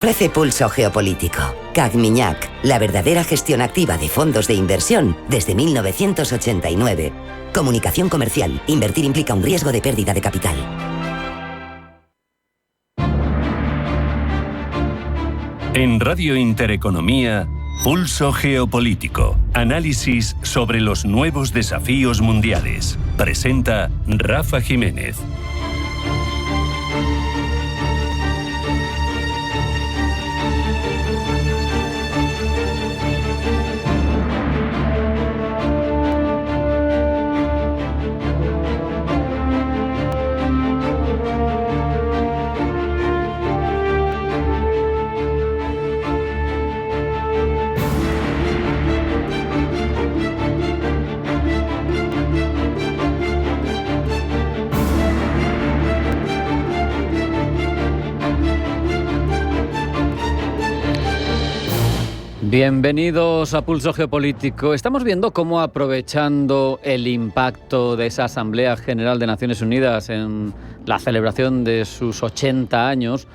ofrece Pulso Geopolítico. CAC-Miñac, la verdadera gestión activa de fondos de inversión desde 1989. Comunicación comercial. Invertir implica un riesgo de pérdida de capital. En Radio Intereconomía, Pulso Geopolítico. Análisis sobre los nuevos desafíos mundiales. Presenta Rafa Jiménez. Bienvenidos a Pulso Geopolítico. Estamos viendo cómo, aprovechando el impacto de esa Asamblea General de Naciones Unidas en la celebración de sus 80 años,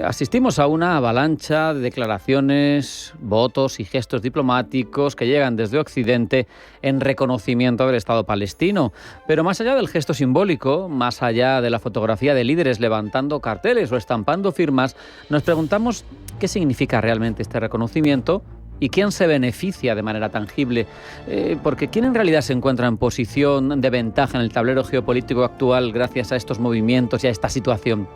asistimos a una avalancha de declaraciones, votos y gestos diplomáticos que llegan desde Occidente en reconocimiento del Estado palestino. Pero más allá del gesto simbólico, más allá de la fotografía de líderes levantando carteles o estampando firmas, nos preguntamos qué significa realmente este reconocimiento y quién se beneficia de manera tangible, porque quién en realidad se encuentra en posición de ventaja en el tablero geopolítico actual gracias a estos movimientos y a esta situación.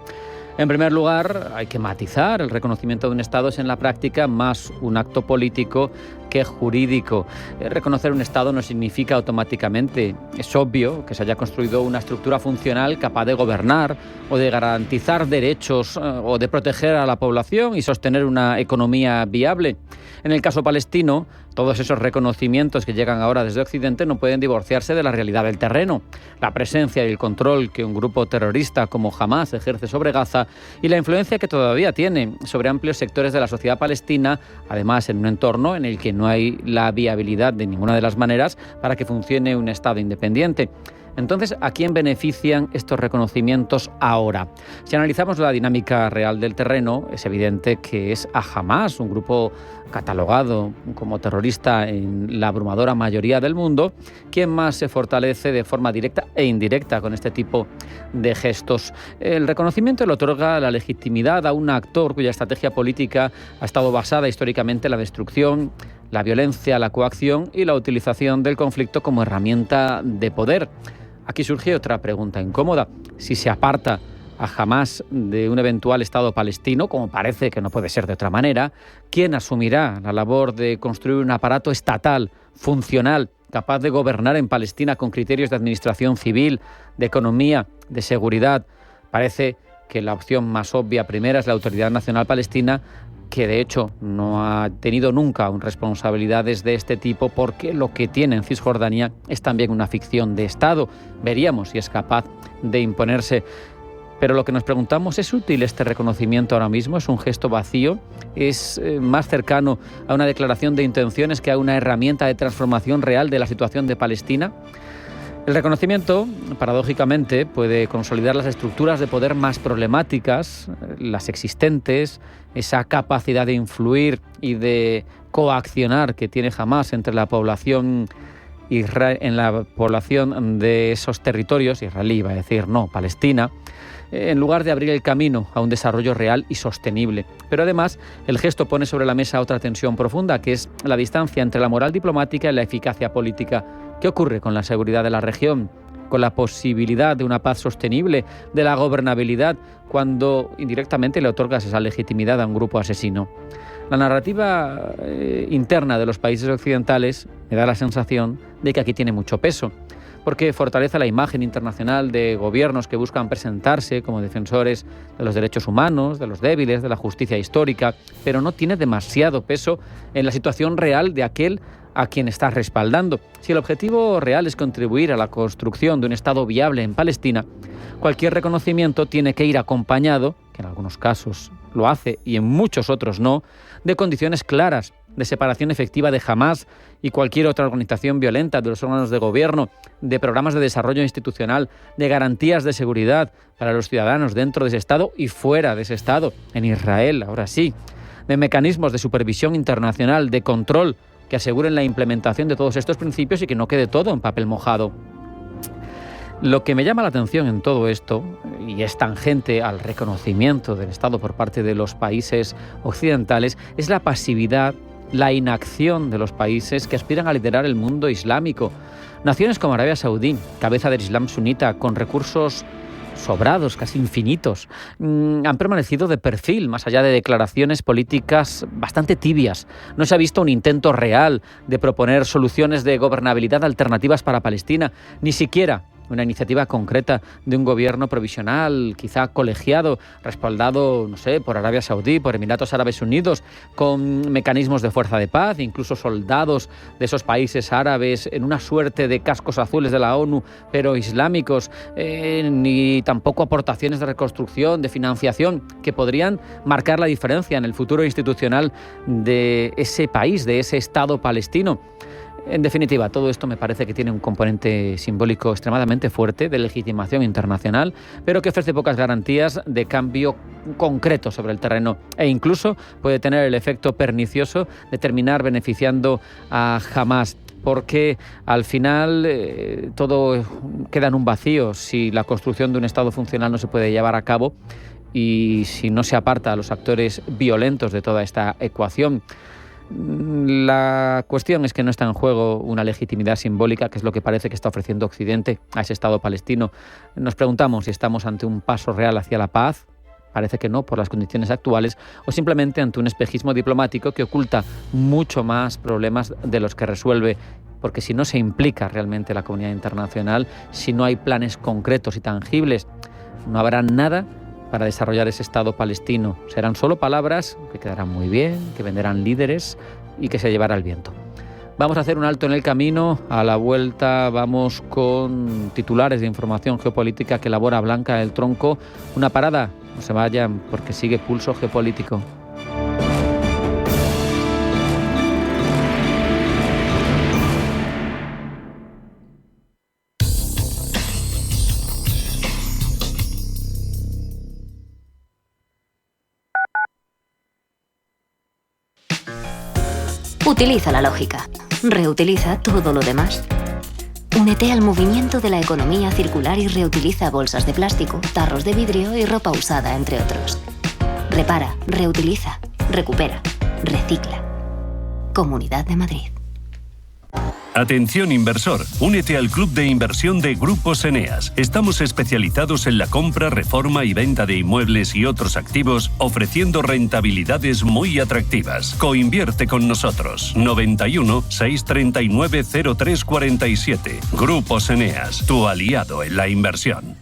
En primer lugar, hay que matizar: el reconocimiento de un Estado es en la práctica más un acto político que jurídico. Reconocer un Estado no significa automáticamente, es obvio, que se haya construido una estructura funcional capaz de gobernar o de garantizar derechos o de proteger a la población y sostener una economía viable. En el caso palestino, todos esos reconocimientos que llegan ahora desde Occidente no pueden divorciarse de la realidad del terreno. La presencia y el control que un grupo terrorista como Hamás ejerce sobre Gaza y la influencia que todavía tiene sobre amplios sectores de la sociedad palestina, además en un entorno en el que no hay la viabilidad de ninguna de las maneras para que funcione un Estado independiente. Entonces, ¿a quién benefician estos reconocimientos ahora? Si analizamos la dinámica real del terreno, es evidente que es a Hamás, un grupo catalogado como terrorista en la abrumadora mayoría del mundo, quien más se fortalece de forma directa e indirecta con este tipo de gestos. El reconocimiento le otorga la legitimidad a un actor cuya estrategia política ha estado basada históricamente en la destrucción, la violencia, la coacción y la utilización del conflicto como herramienta de poder. Aquí surge otra pregunta incómoda: si se aparta a Hamás de un eventual Estado palestino, como parece que no puede ser de otra manera, ¿quién asumirá la labor de construir un aparato estatal, funcional, capaz de gobernar en Palestina con criterios de administración civil, de economía, de seguridad? Parece que la opción más obvia primera es la Autoridad Nacional Palestina, que de hecho no ha tenido nunca responsabilidades de este tipo, porque lo que tiene en Cisjordania es también una ficción de Estado. Veríamos si es capaz de imponerse. Pero lo que nos preguntamos: ¿es útil este reconocimiento ahora mismo? ¿Es un gesto vacío? ¿Es más cercano a una declaración de intenciones que a una herramienta de transformación real de la situación de Palestina? El reconocimiento, paradójicamente, puede consolidar las estructuras de poder más problemáticas, las existentes, esa capacidad de influir y de coaccionar que tiene Hamás entre la población en la población de esos territorios, israelí, iba a decir, no, Palestina, en lugar de abrir el camino a un desarrollo real y sostenible. Pero además, el gesto pone sobre la mesa otra tensión profunda, que es la distancia entre la moral diplomática y la eficacia política. ¿Qué ocurre con la seguridad de la región, con la posibilidad de una paz sostenible, de la gobernabilidad, cuando indirectamente le otorgas esa legitimidad a un grupo asesino? La narrativa interna de los países occidentales me da la sensación de que aquí tiene mucho peso, porque fortalece la imagen internacional de gobiernos que buscan presentarse como defensores de los derechos humanos, de los débiles, de la justicia histórica, pero no tiene demasiado peso en la situación real de aquel a quien está respaldando. Si el objetivo real es contribuir a la construcción de un Estado viable en Palestina, cualquier reconocimiento tiene que ir acompañado, que en algunos casos lo hace y en muchos otros no, de condiciones claras de separación efectiva de Hamás y cualquier otra organización violenta, de los órganos de gobierno, de programas de desarrollo institucional, de garantías de seguridad para los ciudadanos dentro de ese Estado y fuera de ese Estado, en Israel, ahora sí, de mecanismos de supervisión internacional, de control, que aseguren la implementación de todos estos principios y que no quede todo en papel mojado. Lo que me llama la atención en todo esto, y es tangente al reconocimiento del Estado por parte de los países occidentales, es la pasividad, la inacción de los países que aspiran a liderar el mundo islámico. Naciones como Arabia Saudí, cabeza del Islam sunita, con recursos sobrados, casi infinitos, han permanecido de perfil, más allá de declaraciones políticas bastante tibias. No se ha visto un intento real de proponer soluciones de gobernabilidad alternativas para Palestina, ni siquiera una iniciativa concreta de un gobierno provisional, quizá colegiado, respaldado, no sé, por Arabia Saudí, por Emiratos Árabes Unidos, con mecanismos de fuerza de paz, incluso soldados de esos países árabes en una suerte de cascos azules de la ONU, pero islámicos, ni tampoco aportaciones de reconstrucción, de financiación, que podrían marcar la diferencia en el futuro institucional de ese país, de ese Estado palestino. En definitiva, todo esto me parece que tiene un componente simbólico extremadamente fuerte de legitimación internacional, pero que ofrece pocas garantías de cambio concreto sobre el terreno e incluso puede tener el efecto pernicioso de terminar beneficiando a Hamás, porque al final todo queda en un vacío si la construcción de un Estado funcional no se puede llevar a cabo y si no se aparta a los actores violentos de toda esta ecuación. La cuestión es que no está en juego una legitimidad simbólica, que es lo que parece que está ofreciendo Occidente a ese Estado palestino. Nos preguntamos si estamos ante un paso real hacia la paz. Parece que no, por las condiciones actuales, o simplemente ante un espejismo diplomático que oculta mucho más problemas de los que resuelve, porque si no se implica realmente la comunidad internacional, si no hay planes concretos y tangibles, no habrá nada para desarrollar ese Estado palestino. Serán solo palabras que quedarán muy bien, que venderán líderes y que se llevará el viento. Vamos a hacer un alto en el camino. A la vuelta vamos con titulares de información geopolítica que elabora Blanca del Tronco. Una parada, no se vayan porque sigue Pulso Geopolítico. Utiliza la lógica. Reutiliza todo lo demás. Únete al movimiento de la economía circular y reutiliza bolsas de plástico, tarros de vidrio y ropa usada, entre otros. Repara, reutiliza, recupera, recicla. Comunidad de Madrid. Atención inversor, únete al club de inversión de Grupos Eneas. Estamos especializados en la compra, reforma y venta de inmuebles y otros activos, ofreciendo rentabilidades muy atractivas. Coinvierte con nosotros. 91 639 0347. Grupos Eneas, tu aliado en la inversión.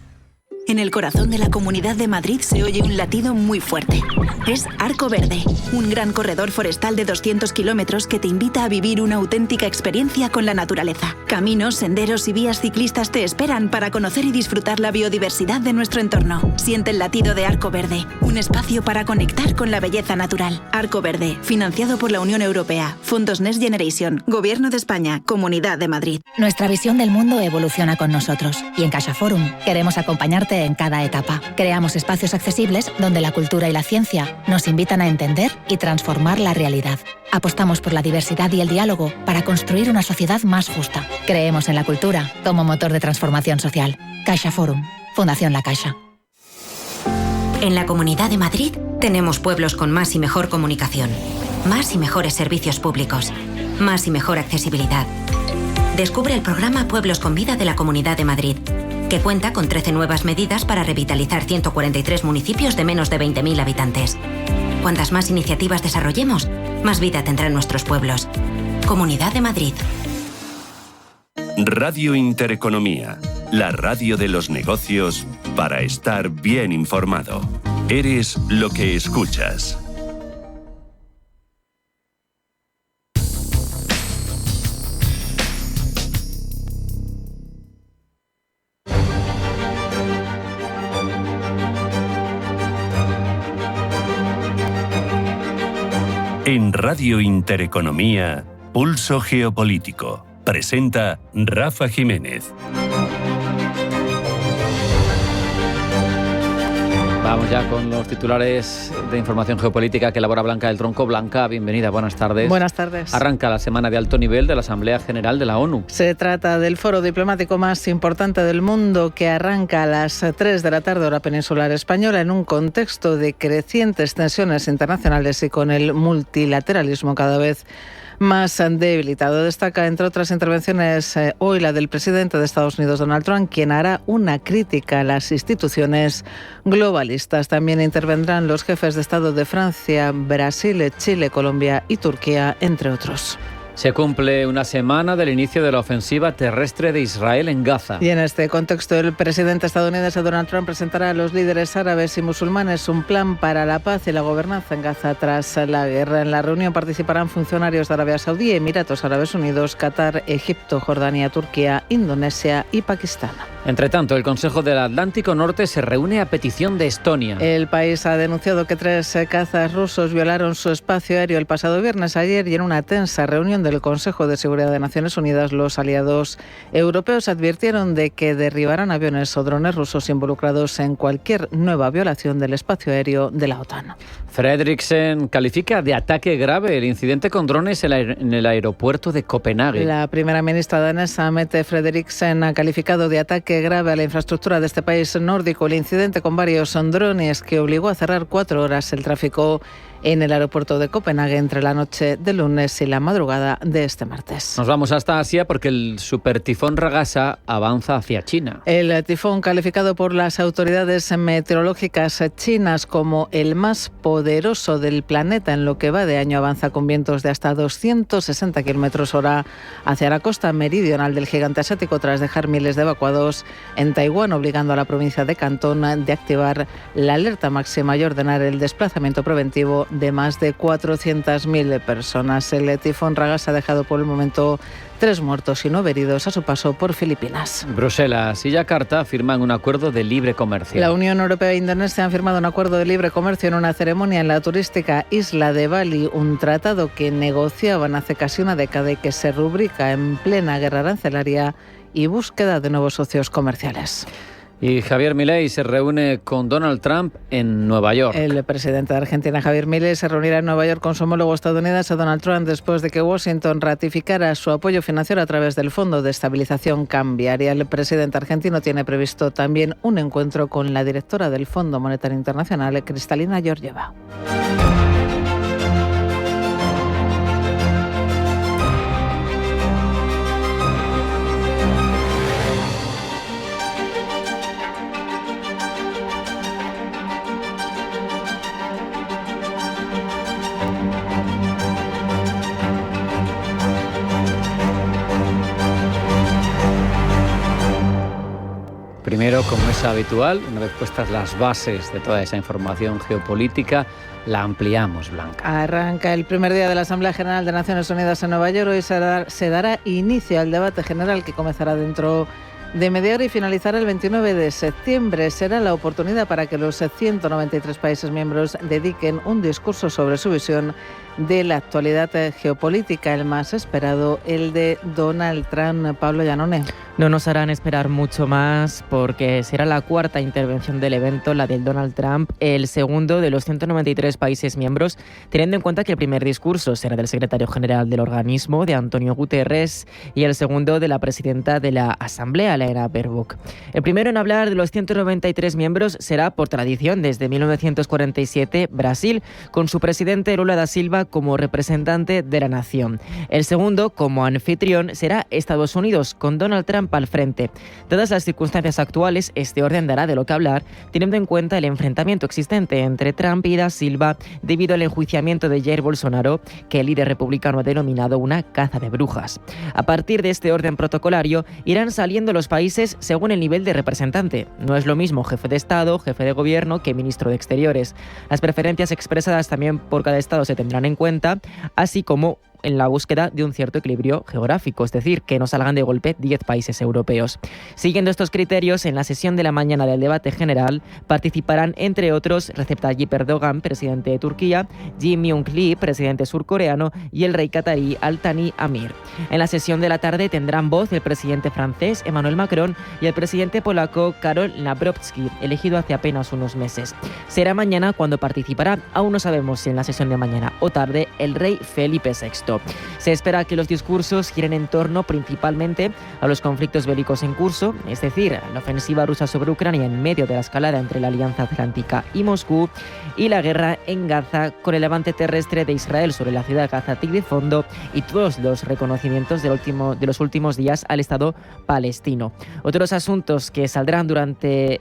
En el corazón de la Comunidad de Madrid se oye un latido muy fuerte. Es Arco Verde, un gran corredor forestal de 200 kilómetros que te invita a vivir una auténtica experiencia con la naturaleza. Caminos, senderos y vías ciclistas te esperan para conocer y disfrutar la biodiversidad de nuestro entorno. Siente el latido de Arco Verde, un espacio para conectar con la belleza natural. Arco Verde, financiado por la Unión Europea, Fondos Next Generation, Gobierno de España, Comunidad de Madrid. Nuestra visión del mundo evoluciona con nosotros y en CaixaForum queremos acompañarte en cada etapa. Creamos espacios accesibles donde la cultura y la ciencia nos invitan a entender y transformar la realidad. Apostamos por la diversidad y el diálogo para construir una sociedad más justa. Creemos en la cultura como motor de transformación social. CaixaForum, Fundación La Caixa. En la Comunidad de Madrid tenemos pueblos con más y mejor comunicación, más y mejores servicios públicos, más y mejor accesibilidad. Descubre el programa Pueblos con Vida de la Comunidad de Madrid, que cuenta con 13 nuevas medidas para revitalizar 143 municipios de menos de 20.000 habitantes. Cuantas más iniciativas desarrollemos, más vida tendrán nuestros pueblos. Comunidad de Madrid. Radio Intereconomía, la radio de los negocios para estar bien informado. Eres lo que escuchas. En Radio Intereconomía, Pulso Geopolítico. Presenta Rafa Jiménez. Vamos ya con los titulares de información geopolítica que elabora Blanca del Tronco. Blanca, bienvenida, buenas tardes. Buenas tardes. Arranca la semana de alto nivel de la Asamblea General de la ONU. Se trata del foro diplomático más importante del mundo que arranca a las 3 de la tarde hora peninsular española en un contexto de crecientes tensiones internacionales y con el multilateralismo cada vez más debilitado. Destaca, entre otras intervenciones, hoy la del presidente de Estados Unidos, Donald Trump, quien hará una crítica a las instituciones globalistas. También intervendrán los jefes de Estado de Francia, Brasil, Chile, Colombia y Turquía, entre otros. Se cumple una semana del inicio de la ofensiva terrestre de Israel en Gaza. Y en este contexto, el presidente estadounidense Donald Trump presentará a los líderes árabes y musulmanes un plan para la paz y la gobernanza en Gaza tras la guerra. En la reunión participarán funcionarios de Arabia Saudí, Emiratos Árabes Unidos, Qatar, Egipto, Jordania, Turquía, Indonesia y Pakistán. Entre tanto, el Consejo del Atlántico Norte se reúne a petición de Estonia. El país ha denunciado que 3 cazas rusos violaron su espacio aéreo el pasado viernes ayer y en una tensa reunión del Consejo de Seguridad de Naciones Unidas, los aliados europeos advirtieron de que derribarán aviones o drones rusos involucrados en cualquier nueva violación del espacio aéreo de la OTAN. Frederiksen califica de ataque grave el incidente con drones en el aeropuerto de Copenhague. La primera ministra danesa, Mette Frederiksen, ha calificado de ataque grave a la infraestructura de este país nórdico el incidente con varios drones que obligó a cerrar 4 horas el tráfico en el aeropuerto de Copenhague entre la noche de lunes y la madrugada de este martes. Nos vamos hasta Asia porque el supertifón Ragasa avanza hacia China. El tifón, calificado por las autoridades meteorológicas chinas como el más poderoso del planeta en lo que va de año, avanza con vientos de hasta 260 km/h hacia la costa meridional del gigante asiático tras dejar miles de evacuados en Taiwán, obligando a la provincia de Cantón de activar la alerta máxima y ordenar el desplazamiento preventivo de más de 400.000 personas. El tifón Ragasa ha dejado por el momento 3 muertos y 9 heridos a su paso por Filipinas. Bruselas y Yakarta firman un acuerdo de libre comercio. La Unión Europea e Indonesia han firmado un acuerdo de libre comercio en una ceremonia en la turística isla de Bali, un tratado que negociaban hace casi una década y que se rubrica en plena guerra arancelaria y búsqueda de nuevos socios comerciales. Y Javier Milei se reúne con Donald Trump en Nueva York. El presidente de Argentina, Javier Milei, se reunirá en Nueva York con su homólogo estadounidense Donald Trump después de que Washington ratificara su apoyo financiero a través del Fondo de Estabilización Cambiaria. El presidente argentino tiene previsto también un encuentro con la directora del Fondo Monetario Internacional, Kristalina Georgieva. Primero, como es habitual, una vez puestas las bases de toda esa información geopolítica, la ampliamos, Blanca. Arranca el primer día de la Asamblea General de Naciones Unidas en Nueva York. Hoy se dará inicio al debate general que comenzará dentro de media hora y finalizará el 29 de septiembre. Será la oportunidad para que los 193 países miembros dediquen un discurso sobre su visión de la actualidad geopolítica, el más esperado, el de Donald Trump. Pablo Llanone. No nos harán esperar mucho más porque será la cuarta intervención del evento, la del Donald Trump, el segundo de los 193 países miembros, teniendo en cuenta que el primer discurso será del secretario general del organismo, de Antonio Guterres, y el segundo de la presidenta de la Asamblea, Helena Baerbock. El primero en hablar de los 193 miembros será, por tradición, desde 1947, Brasil, con su presidente Lula da Silva como representante de la nación. El segundo, como anfitrión, será Estados Unidos, con Donald Trump al frente. Dadas las circunstancias actuales, este orden dará de lo que hablar, teniendo en cuenta el enfrentamiento existente entre Trump y da Silva debido al enjuiciamiento de Jair Bolsonaro, que el líder republicano ha denominado una caza de brujas. A partir de este orden protocolario, irán saliendo los países según el nivel de representante. No es lo mismo jefe de Estado, jefe de gobierno que ministro de Exteriores. Las preferencias expresadas también por cada Estado se tendrán en cuenta, así como en la búsqueda de un cierto equilibrio geográfico, es decir, que no salgan de golpe 10 países europeos. Siguiendo estos criterios, en la sesión de la mañana del debate general participarán, entre otros, Recep Tayyip Erdogan, presidente de Turquía, Kim Jong-il, presidente surcoreano, y el rey catarí Al Thani Amir. En la sesión de la tarde tendrán voz el presidente francés Emmanuel Macron y el presidente polaco Karol Nawrocki, elegido hace apenas unos meses. Será mañana cuando participará, aún no sabemos si en la sesión de mañana o tarde, el rey Felipe VI. Se espera que los discursos giren en torno principalmente a los conflictos bélicos en curso, es decir, la ofensiva rusa sobre Ucrania en medio de la escalada entre la Alianza Atlántica y Moscú, y la guerra en Gaza con el avance terrestre de Israel sobre la ciudad Gazatí de fondo y todos los reconocimientos de los últimos días al Estado palestino. Otros asuntos que saldrán durante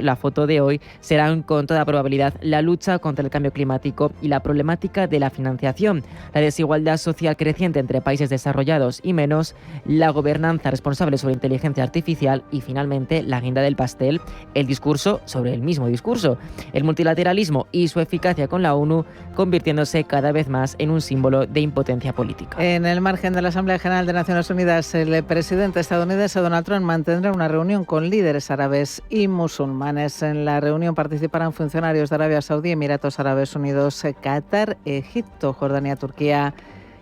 la foto de hoy serán con toda probabilidad la lucha contra el cambio climático y la problemática de la financiación, la desigualdad social creciente entre países desarrollados y menos, la gobernanza responsable sobre inteligencia artificial y finalmente la guinda del pastel, el discurso sobre el mismo discurso, el multilateralismo y su eficacia con la ONU, convirtiéndose cada vez más en un símbolo de impotencia política. En el margen de la Asamblea General de Naciones Unidas, el presidente estadounidense Donald Trump mantendrá una reunión con líderes árabes y musulmanes. En la reunión participarán funcionarios de Arabia Saudí, Emiratos Árabes Unidos, Qatar, Egipto, Jordania, Turquía,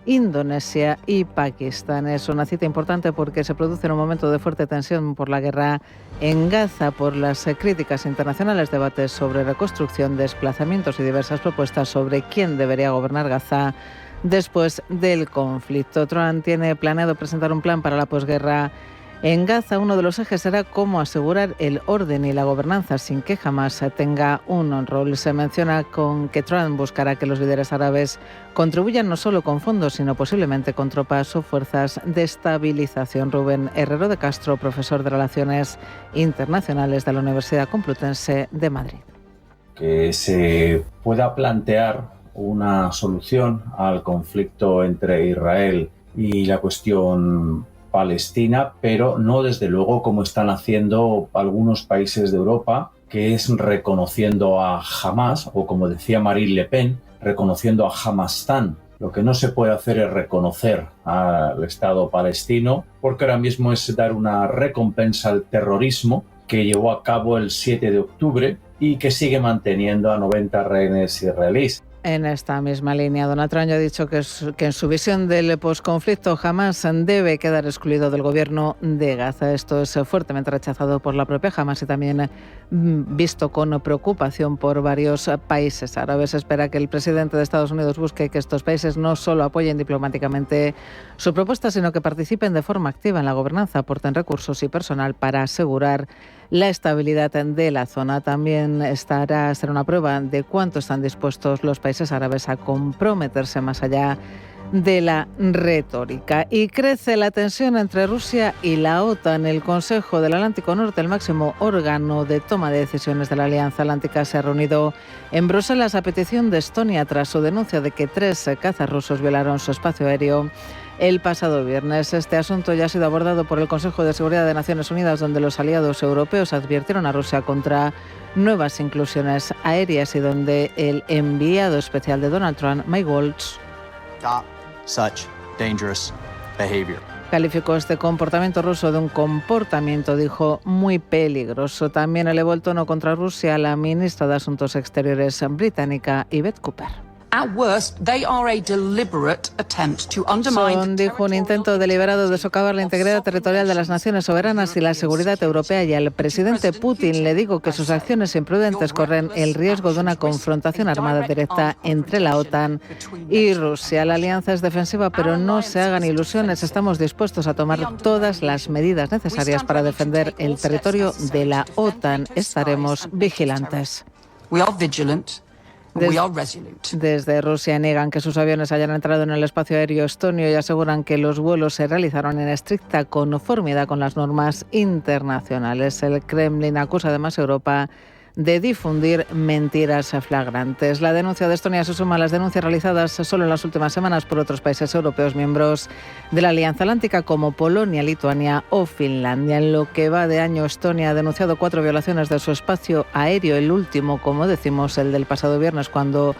Indonesia y Pakistán. Es una cita importante porque se produce en un momento de fuerte tensión por la guerra en Gaza, por las críticas internacionales, debates sobre reconstrucción, desplazamientos y diversas propuestas sobre quién debería gobernar Gaza después del conflicto. Trump tiene planeado presentar un plan para la posguerra en Gaza. Uno de los ejes será cómo asegurar el orden y la gobernanza sin que jamás tenga un rol. Se menciona con que Trump buscará que los líderes árabes contribuyan no solo con fondos, sino posiblemente con tropas o fuerzas de estabilización. Rubén Herrero de Castro, profesor de Relaciones Internacionales de la Universidad Complutense de Madrid. Que se pueda plantear una solución al conflicto entre Israel y la cuestión palestina, pero no desde luego como están haciendo algunos países de Europa, que es reconociendo a Hamas, o como decía Marine Le Pen, reconociendo a Hamasstán. Lo que no se puede hacer es reconocer al Estado palestino, porque ahora mismo es dar una recompensa al terrorismo que llevó a cabo el 7 de octubre y que sigue manteniendo a 90 rehenes israelíes. En esta misma línea, Donald Trump ya ha dicho que en su visión del posconflicto Hamas debe quedar excluido del gobierno de Gaza. Esto es fuertemente rechazado por la propia Hamas y también visto con preocupación por varios países árabes. Espera que el presidente de Estados Unidos busque que estos países no solo apoyen diplomáticamente su propuesta, sino que participen de forma activa en la gobernanza, aporten recursos y personal para asegurar la estabilidad de la zona. También será una prueba de cuánto están dispuestos los países árabes a comprometerse más allá de la retórica. Y crece la tensión entre Rusia y la OTAN. El Consejo del Atlántico Norte, el máximo órgano de toma de decisiones de la Alianza Atlántica, se ha reunido en Bruselas a petición de Estonia tras su denuncia de que 3 cazas rusos violaron su espacio aéreo el pasado viernes. Este asunto ya ha sido abordado por el Consejo de Seguridad de Naciones Unidas, donde los aliados europeos advirtieron a Rusia contra nuevas inclusiones aéreas y donde el enviado especial de Donald Trump, Mike Waltz, calificó este comportamiento ruso de un comportamiento, dijo, muy peligroso. También elevó el tono contra Rusia la ministra de Asuntos Exteriores británica, Yvette Cooper. Son, dijo, un intento deliberado de socavar la integridad territorial de las naciones soberanas y la seguridad europea, y al presidente Putin le digo que sus acciones imprudentes corren el riesgo de una confrontación armada directa entre la OTAN y Rusia. La alianza es defensiva, pero no se hagan ilusiones. Estamos dispuestos a tomar todas las medidas necesarias para defender el territorio de la OTAN. Estaremos vigilantes. Desde Rusia niegan que sus aviones hayan entrado en el espacio aéreo estonio y aseguran que los vuelos se realizaron en estricta conformidad con las normas internacionales. El Kremlin acusa además a Europa de difundir mentiras flagrantes. La denuncia de Estonia se suma a las denuncias realizadas solo en las últimas semanas por otros países europeos miembros de la Alianza Atlántica como Polonia, Lituania o Finlandia. En lo que va de año, Estonia ha denunciado 4 violaciones de su espacio aéreo, el último, como decimos, el del pasado viernes, cuando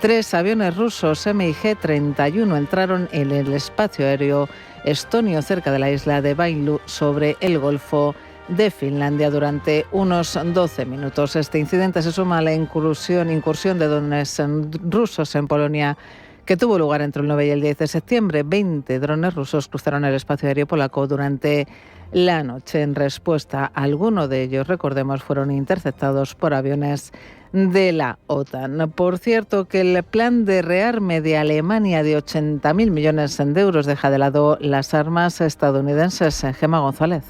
3 aviones rusos MiG-31 entraron en el espacio aéreo estonio cerca de la isla de Vainlu, sobre el Golfo de Finlandia, durante unos 12 minutos. Este incidente se suma a la incursión de drones rusos en Polonia, que tuvo lugar entre el 9 y el 10 de septiembre. 20 drones rusos cruzaron el espacio aéreo polaco durante la noche. En respuesta, algunos de ellos, recordemos, fueron interceptados por aviones de la OTAN. Por cierto, que el plan de rearme de Alemania de 80.000 millones de euros deja de lado las armas estadounidenses. Gemma González.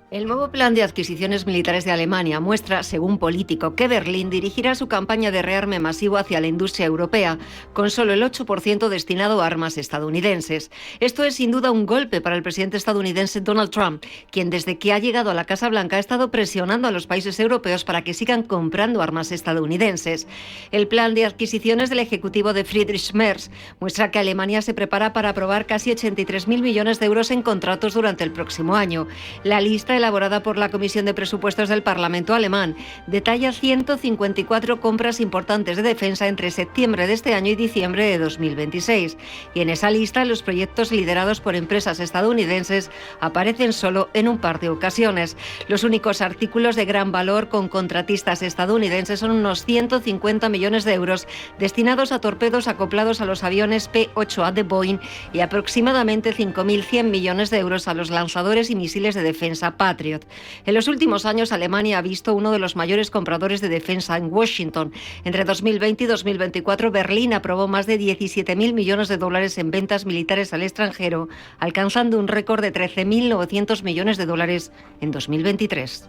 El nuevo plan de adquisiciones militares de Alemania muestra, según Político, que Berlín dirigirá su campaña de rearme masivo hacia la industria europea, con solo el 8% destinado a armas estadounidenses. Esto es sin duda un golpe para el presidente estadounidense Donald Trump, quien desde que ha llegado a la Casa Blanca ha estado presionando a los países europeos para que sigan comprando armas estadounidenses. El plan de adquisiciones del ejecutivo de Friedrich Merz muestra que Alemania se prepara para aprobar casi 83.000 millones de euros en contratos durante el próximo año. La lista, elaborada por la Comisión de Presupuestos del Parlamento alemán, detalla 154 compras importantes de defensa entre septiembre de este año y diciembre de 2026. Y en esa lista, los proyectos liderados por empresas estadounidenses aparecen solo en un par de ocasiones. Los únicos artículos de gran valor con contratistas estadounidenses son unos 150 millones de euros destinados a torpedos acoplados a los aviones P-8A de Boeing y aproximadamente 5.100 millones de euros a los lanzadores y misiles de defensa Patriot. En los últimos años, Alemania ha visto uno de los mayores compradores de defensa en Washington. Entre 2020 y 2024, Berlín aprobó más de 17.000 millones de dólares en ventas militares al extranjero, alcanzando un récord de 13.900 millones de dólares en 2023.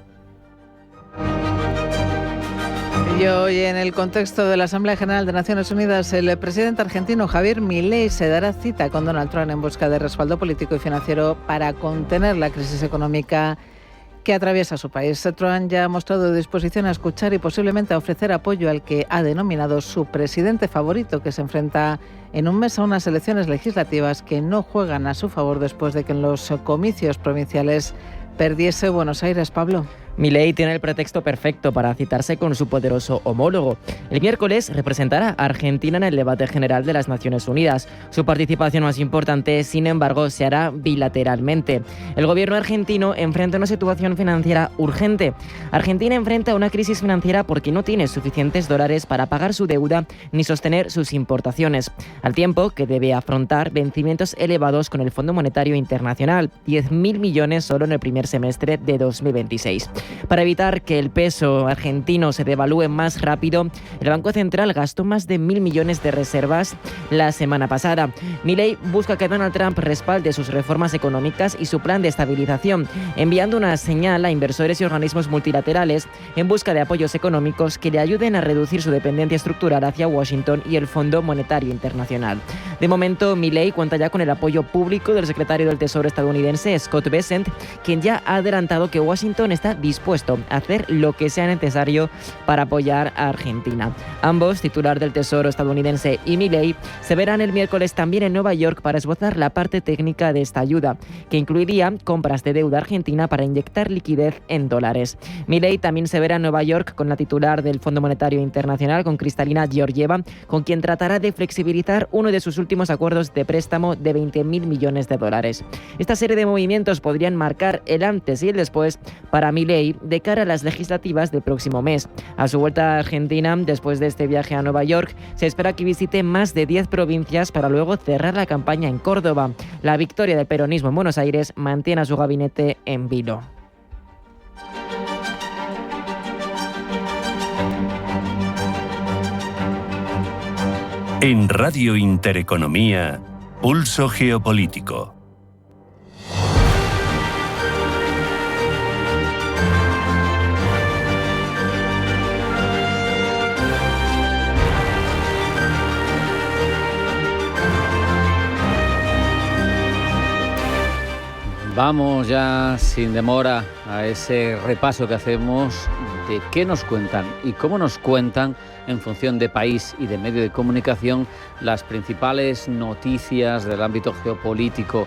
Y hoy, en el contexto de la Asamblea General de Naciones Unidas, el presidente argentino Javier Milei se dará cita con Donald Trump en busca de respaldo político y financiero para contener la crisis económica que atraviesa su país. Trump ya ha mostrado disposición a escuchar y posiblemente a ofrecer apoyo al que ha denominado su presidente favorito, que se enfrenta en un mes a unas elecciones legislativas que no juegan a su favor después de que en los comicios provinciales perdiese Buenos Aires. Pablo. Milei tiene el pretexto perfecto para citarse con su poderoso homólogo. El miércoles representará a Argentina en el debate general de las Naciones Unidas. Su participación más importante, sin embargo, se hará bilateralmente. El gobierno argentino enfrenta una situación financiera urgente. Argentina enfrenta una crisis financiera porque no tiene suficientes dólares para pagar su deuda ni sostener sus importaciones, al tiempo que debe afrontar vencimientos elevados con el Fondo Monetario Internacional, 10.000 millones solo en el primer semestre de 2026. Para evitar que el peso argentino se devalúe más rápido, el Banco Central gastó más de 1.000 millones de reservas la semana pasada. Milei busca que Donald Trump respalde sus reformas económicas y su plan de estabilización, enviando una señal a inversores y organismos multilaterales en busca de apoyos económicos que le ayuden a reducir su dependencia estructural hacia Washington y el Fondo Monetario Internacional. De momento, Milei cuenta ya con el apoyo público del secretario del Tesoro estadounidense, Scott Bessent, quien ya ha adelantado que Washington está dispuesto a hacer lo que sea necesario para apoyar a Argentina. Ambos, titular del Tesoro estadounidense y Milei, se verán el miércoles también en Nueva York para esbozar la parte técnica de esta ayuda, que incluiría compras de deuda argentina para inyectar liquidez en dólares. Milei también se verá en Nueva York con la titular del Fondo Monetario Internacional, con Kristalina Georgieva, con quien tratará de flexibilizar uno de sus últimos acuerdos de préstamo de 20.000 millones de dólares. Esta serie de movimientos podrían marcar el antes y el después para Milei de cara a las legislativas del próximo mes. A su vuelta a Argentina, después de este viaje a Nueva York, se espera que visite más de 10 provincias para luego cerrar la campaña en Córdoba. La victoria del peronismo en Buenos Aires mantiene a su gabinete en vilo. En Radio Intereconomía, Pulso Geopolítico. Vamos ya sin demora a ese repaso que hacemos de qué nos cuentan y cómo nos cuentan, en función de país y de medio de comunicación, las principales noticias del ámbito geopolítico.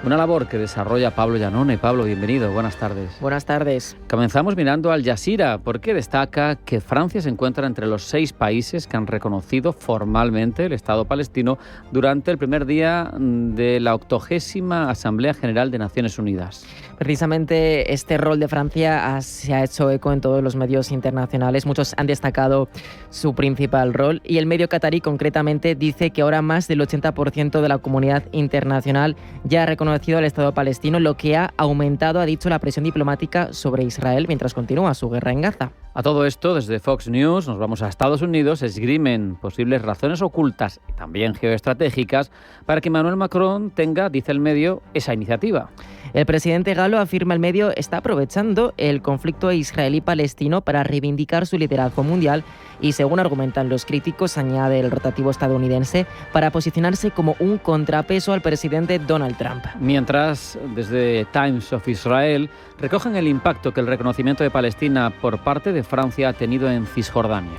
Una labor que desarrolla Pablo Llanone. Pablo, bienvenido, buenas tardes. Buenas tardes. Comenzamos mirando Al Jazeera, porque destaca que Francia se encuentra entre los 6 países que han reconocido formalmente el Estado palestino durante el primer día de la 80ª Asamblea General de Naciones Unidas. Precisamente este rol de Francia se ha hecho eco en todos los medios internacionales. Muchos han destacado su principal rol y el medio catarí concretamente dice que ahora más del 80% de la comunidad internacional ya ha reconocido al Estado palestino, lo que ha aumentado, ha dicho, la presión diplomática sobre Israel mientras continúa su guerra en Gaza. A todo esto, desde Fox News nos vamos a Estados Unidos, esgrimen posibles razones ocultas y también geoestratégicas para que Emmanuel Macron tenga, dice el medio, esa iniciativa. El presidente galo, afirma el medio, está aprovechando el conflicto israelí-palestino para reivindicar su liderazgo mundial y, según argumentan los críticos, añade el rotativo estadounidense, para posicionarse como un contrapeso al presidente Donald Trump. Mientras, desde Times of Israel, recogen el impacto que el reconocimiento de Palestina por parte de Francia ha tenido en Cisjordania.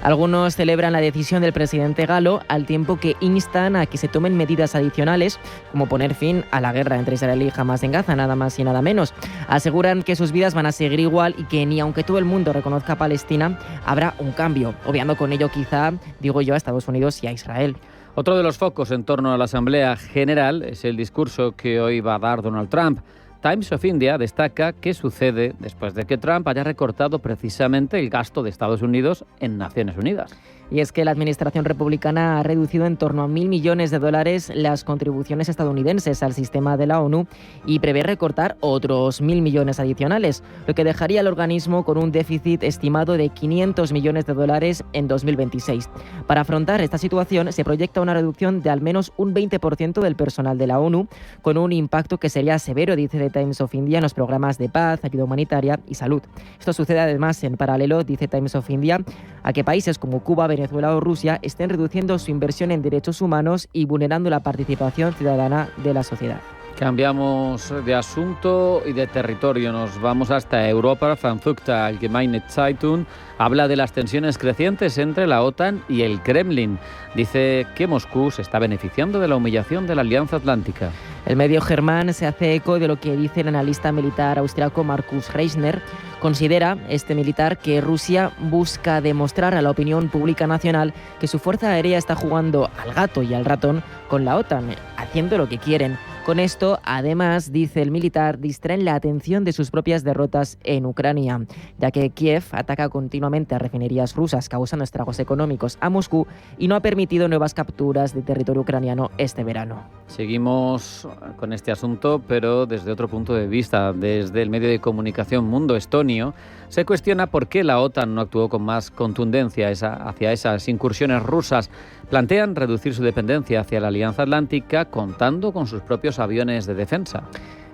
Algunos celebran la decisión del presidente galo al tiempo que instan a que se tomen medidas adicionales, como poner fin a la guerra entre Israel y Hamas en Gaza, nada más y nada menos. Aseguran que sus vidas van a seguir igual y que ni aunque todo el mundo reconozca a Palestina, habrá un cambio, obviando con ello quizá, digo yo, a Estados Unidos y a Israel. Otro de los focos en torno a la Asamblea General es el discurso que hoy va a dar Donald Trump. Times of India destaca qué sucede después de que Trump haya recortado precisamente el gasto de Estados Unidos en Naciones Unidas. Y es que la administración republicana ha reducido en torno a $1.000 millones las contribuciones estadounidenses al sistema de la ONU y prevé recortar otros $1.000 millones adicionales, lo que dejaría al organismo con un déficit estimado de $500 millones en 2026. Para afrontar esta situación se proyecta una reducción de al menos un 20% del personal de la ONU, con un impacto que sería severo, dice The Times of India, en los programas de paz, ayuda humanitaria y salud. Esto sucede además en paralelo, dice Times of India, a que países como Cuba, Venezuela o Rusia estén reduciendo su inversión en derechos humanos y vulnerando la participación ciudadana de la sociedad. Cambiamos de asunto y de territorio. Nos vamos hasta Europa. Frankfurter Allgemeine Zeitung habla de las tensiones crecientes entre la OTAN y el Kremlin. Dice que Moscú se está beneficiando de la humillación de la Alianza Atlántica. El medio germán se hace eco de lo que dice el analista militar austriaco Markus Reisner. Considera este militar que Rusia busca demostrar a la opinión pública nacional que su fuerza aérea está jugando al gato y al ratón con la OTAN, haciendo lo que quieren. Con esto, además, dice el militar, distraen la atención de sus propias derrotas en Ucrania, ya que Kiev ataca continuamente a refinerías rusas, causando estragos económicos a Moscú y no ha permitido nuevas capturas de territorio ucraniano este verano. Seguimos con este asunto, pero desde otro punto de vista. Desde el medio de comunicación Mundo Estonio se cuestiona por qué la OTAN no actuó con más contundencia hacia esas incursiones rusas. Plantean reducir su dependencia hacia la Alianza Atlántica contando con sus propios aviones de defensa.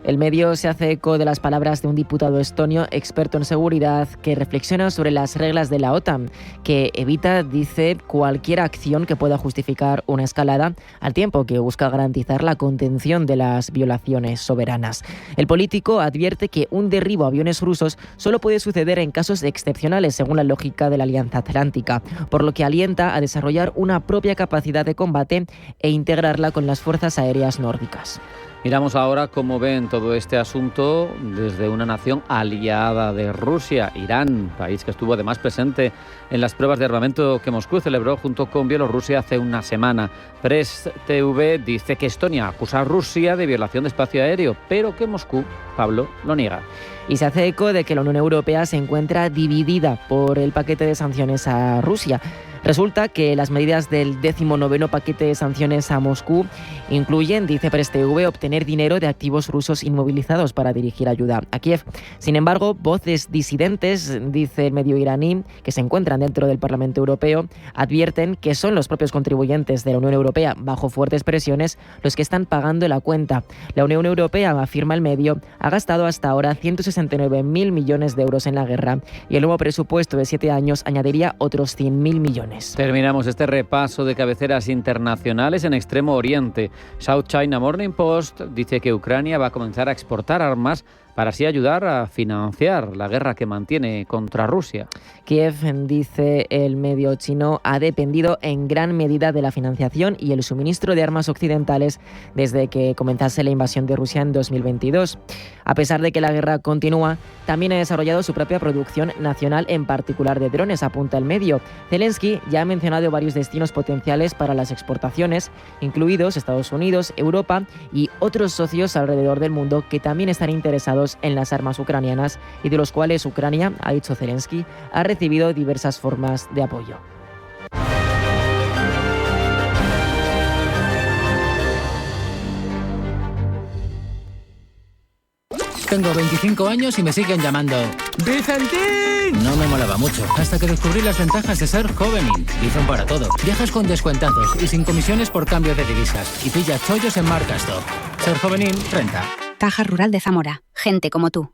El medio se hace eco de las palabras de un diputado estonio experto en seguridad que reflexiona sobre las reglas de la OTAN, que evita, dice, cualquier acción que pueda justificar una escalada, al tiempo que busca garantizar la contención de las violaciones soberanas. El político advierte que un derribo a aviones rusos solo puede suceder en casos excepcionales, según la lógica de la Alianza Atlántica, por lo que alienta a desarrollar una propia capacidad de combate e integrarla con las fuerzas aéreas nórdicas. Miramos ahora cómo ven todo este asunto desde una nación aliada de Rusia, Irán, país que estuvo además presente en las pruebas de armamento que Moscú celebró junto con Bielorrusia hace una semana. Press TV dice que Estonia acusa a Rusia de violación de espacio aéreo, pero que Moscú, Pablo, lo niega. Y se hace eco de que la Unión Europea se encuentra dividida por el paquete de sanciones a Rusia. Resulta que las medidas del 19º paquete de sanciones a Moscú incluyen, dice Press TV, obtener dinero de activos rusos inmovilizados para dirigir ayuda a Kiev. Sin embargo, voces disidentes, dice el medio iraní, que se encuentran dentro del Parlamento Europeo, advierten que son los propios contribuyentes de la Unión Europea, bajo fuertes presiones, los que están pagando la cuenta. La Unión Europea, afirma el medio, ha gastado hasta ahora 169.000 millones de euros en la guerra y el nuevo presupuesto de 7 años añadiría otros 100.000 millones. Terminamos este repaso de cabeceras internacionales en Extremo Oriente. South China Morning Post dice que Ucrania va a comenzar a exportar armas para así ayudar a financiar la guerra que mantiene contra Rusia. Kiev, dice el medio chino, ha dependido en gran medida de la financiación y el suministro de armas occidentales desde que comenzase la invasión de Rusia en 2022. A pesar de que la guerra continúa, también ha desarrollado su propia producción nacional, en particular de drones, apunta el medio. Zelensky ya ha mencionado varios destinos potenciales para las exportaciones, incluidos Estados Unidos, Europa y otros socios alrededor del mundo que también están interesados en las armas ucranianas y de los cuales Ucrania, ha dicho Zelensky, ha recibido diversas formas de apoyo. Tengo 25 años y me siguen llamando ¡Vicentín! No me molaba mucho, hasta que descubrí las ventajas de ser Jovenin. Bizum para todo. Viajas con descuentazos y sin comisiones por cambio de divisas. Y pillas chollos en Marcastop. Ser Jovenin renta. Caja Rural de Zamora. Gente como tú.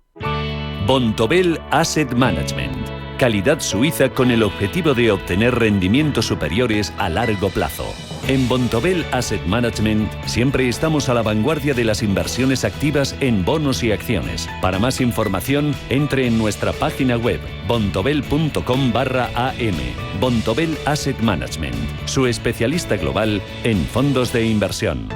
Bontobel Asset Management. Calidad suiza con el objetivo de obtener rendimientos superiores a largo plazo. En Bontobel Asset Management siempre estamos a la vanguardia de las inversiones activas en bonos y acciones. Para más información, entre en nuestra página web bontobel.com/am. Bontobel Asset Management, su especialista global en fondos de inversión.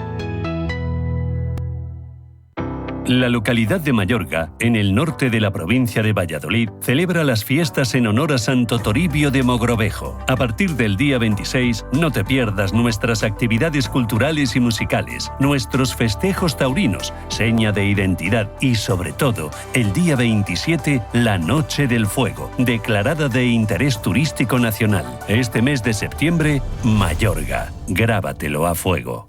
La localidad de Mayorga, en el norte de la provincia de Valladolid, celebra las fiestas en honor a Santo Toribio de Mogrovejo. A partir del día 26, no te pierdas nuestras actividades culturales y musicales, nuestros festejos taurinos, seña de identidad y, sobre todo, el día 27, la Noche del Fuego, declarada de interés turístico nacional. Este mes de septiembre, Mayorga. Grábatelo a fuego.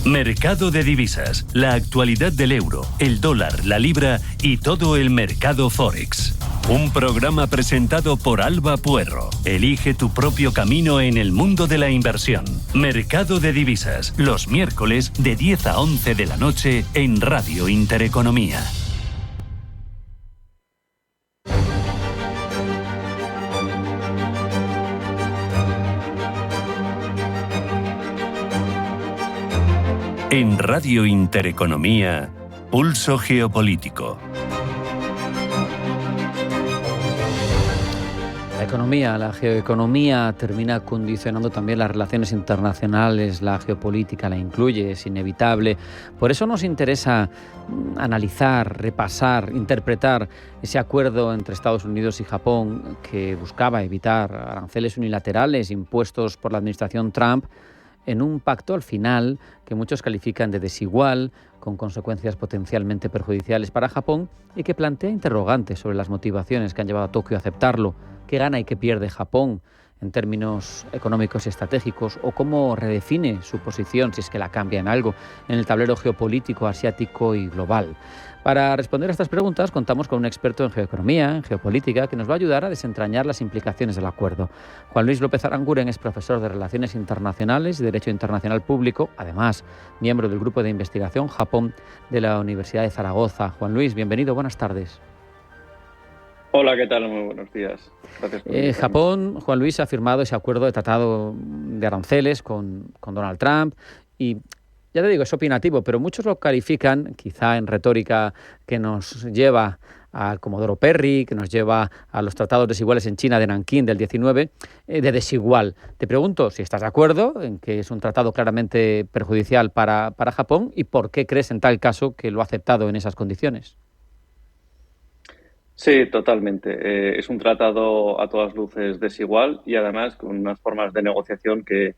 Mercado de divisas, la actualidad del euro, el dólar, la libra y todo el mercado Forex. Un programa presentado por Alba Puerro. Elige tu propio camino en el mundo de la inversión. Mercado de divisas, los miércoles de 10 a 11 de la noche en Radio Intereconomía. En Radio Intereconomía, Pulso Geopolítico. La geoeconomía termina condicionando también las relaciones internacionales, la geopolítica la incluye, es inevitable. Por eso nos interesa analizar, repasar, interpretar ese acuerdo entre Estados Unidos y Japón que buscaba evitar aranceles unilaterales impuestos por la administración Trump, en un pacto al final que muchos califican de desigual, con consecuencias potencialmente perjudiciales para Japón y que plantea interrogantes sobre las motivaciones que han llevado a Tokio a aceptarlo, qué gana y qué pierde Japón en términos económicos y estratégicos, o cómo redefine su posición, si es que la cambia en algo, en el tablero geopolítico, asiático y global. Para responder a estas preguntas contamos con un experto en geoeconomía, en geopolítica, que nos va a ayudar a desentrañar las implicaciones del acuerdo. Juan Luis López Aranguren es profesor de Relaciones Internacionales y Derecho Internacional Público, además miembro del Grupo de Investigación Japón de la Universidad de Zaragoza. Juan Luis, bienvenido, buenas tardes. Hola, ¿qué tal? Muy buenos días. Gracias por Japón, Juan Luis, ha firmado ese acuerdo de tratado de aranceles con Donald Trump y ya te digo, es opinativo, pero muchos lo califican, quizá en retórica que nos lleva al Comodoro Perry, que nos lleva a los tratados desiguales en China de Nankín del 19, de desigual. Te pregunto si estás de acuerdo en que es un tratado claramente perjudicial para Japón y por qué crees en tal caso que lo ha aceptado en esas condiciones. Sí, totalmente. Es un tratado a todas luces desigual y además con unas formas de negociación que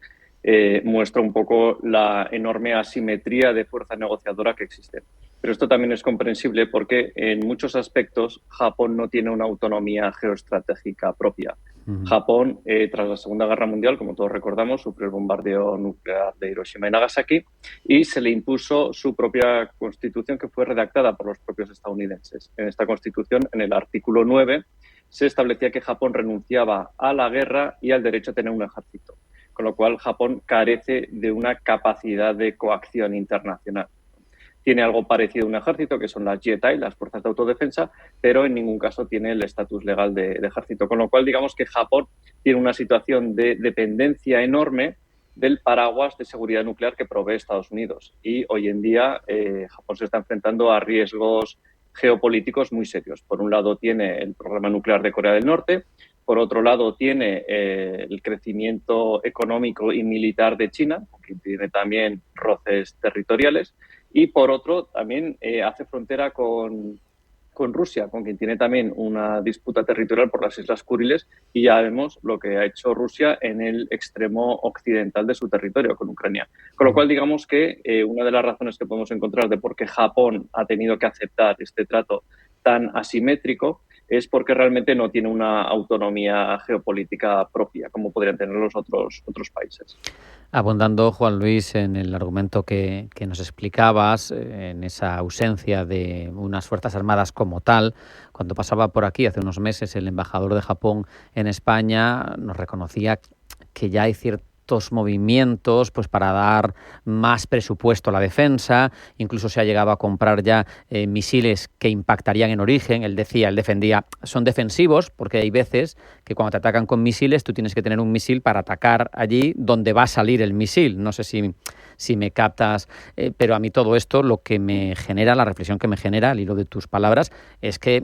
muestra un poco la enorme asimetría de fuerza negociadora que existe. Pero esto también es comprensible porque en muchos aspectos Japón no tiene una autonomía geoestratégica propia. Japón, tras la Segunda Guerra Mundial, como todos recordamos, sufrió el bombardeo nuclear de Hiroshima y Nagasaki y se le impuso su propia constitución, que fue redactada por los propios estadounidenses. En esta constitución, en el artículo 9, se establecía que Japón renunciaba a la guerra y al derecho a tener un ejército, con lo cual Japón carece de una capacidad de coacción internacional. Tiene algo parecido a un ejército, que son las JETAI, las fuerzas de autodefensa, pero en ningún caso tiene el estatus legal de ejército. Con lo cual, digamos que Japón tiene una situación de dependencia enorme del paraguas de seguridad nuclear que provee Estados Unidos. Y hoy en día Japón se está enfrentando a riesgos geopolíticos muy serios. Por un lado tiene el programa nuclear de Corea del Norte, por otro lado tiene el crecimiento económico y militar de China, que tiene también roces territoriales, y por otro también hace frontera con Rusia, con quien tiene también una disputa territorial por las Islas Kuriles, y ya vemos lo que ha hecho Rusia en el extremo occidental de su territorio, con Ucrania. Con lo cual, digamos que una de las razones que podemos encontrar de por qué Japón ha tenido que aceptar este trato tan asimétrico es porque realmente no tiene una autonomía geopolítica propia, como podrían tener los otros países. Abundando, Juan Luis, en el argumento que nos explicabas, en esa ausencia de unas Fuerzas Armadas como tal, cuando pasaba por aquí hace unos meses el embajador de Japón en España nos reconocía que ya hay ciertos movimientos pues para dar más presupuesto a la defensa, incluso se ha llegado a comprar ya misiles que impactarían en origen. Él defendía, son defensivos porque hay veces que cuando te atacan con misiles tú tienes que tener un misil para atacar allí donde va a salir el misil. No sé si me captas, pero a mí todo esto lo que me genera, la reflexión que me genera al hilo de tus palabras es que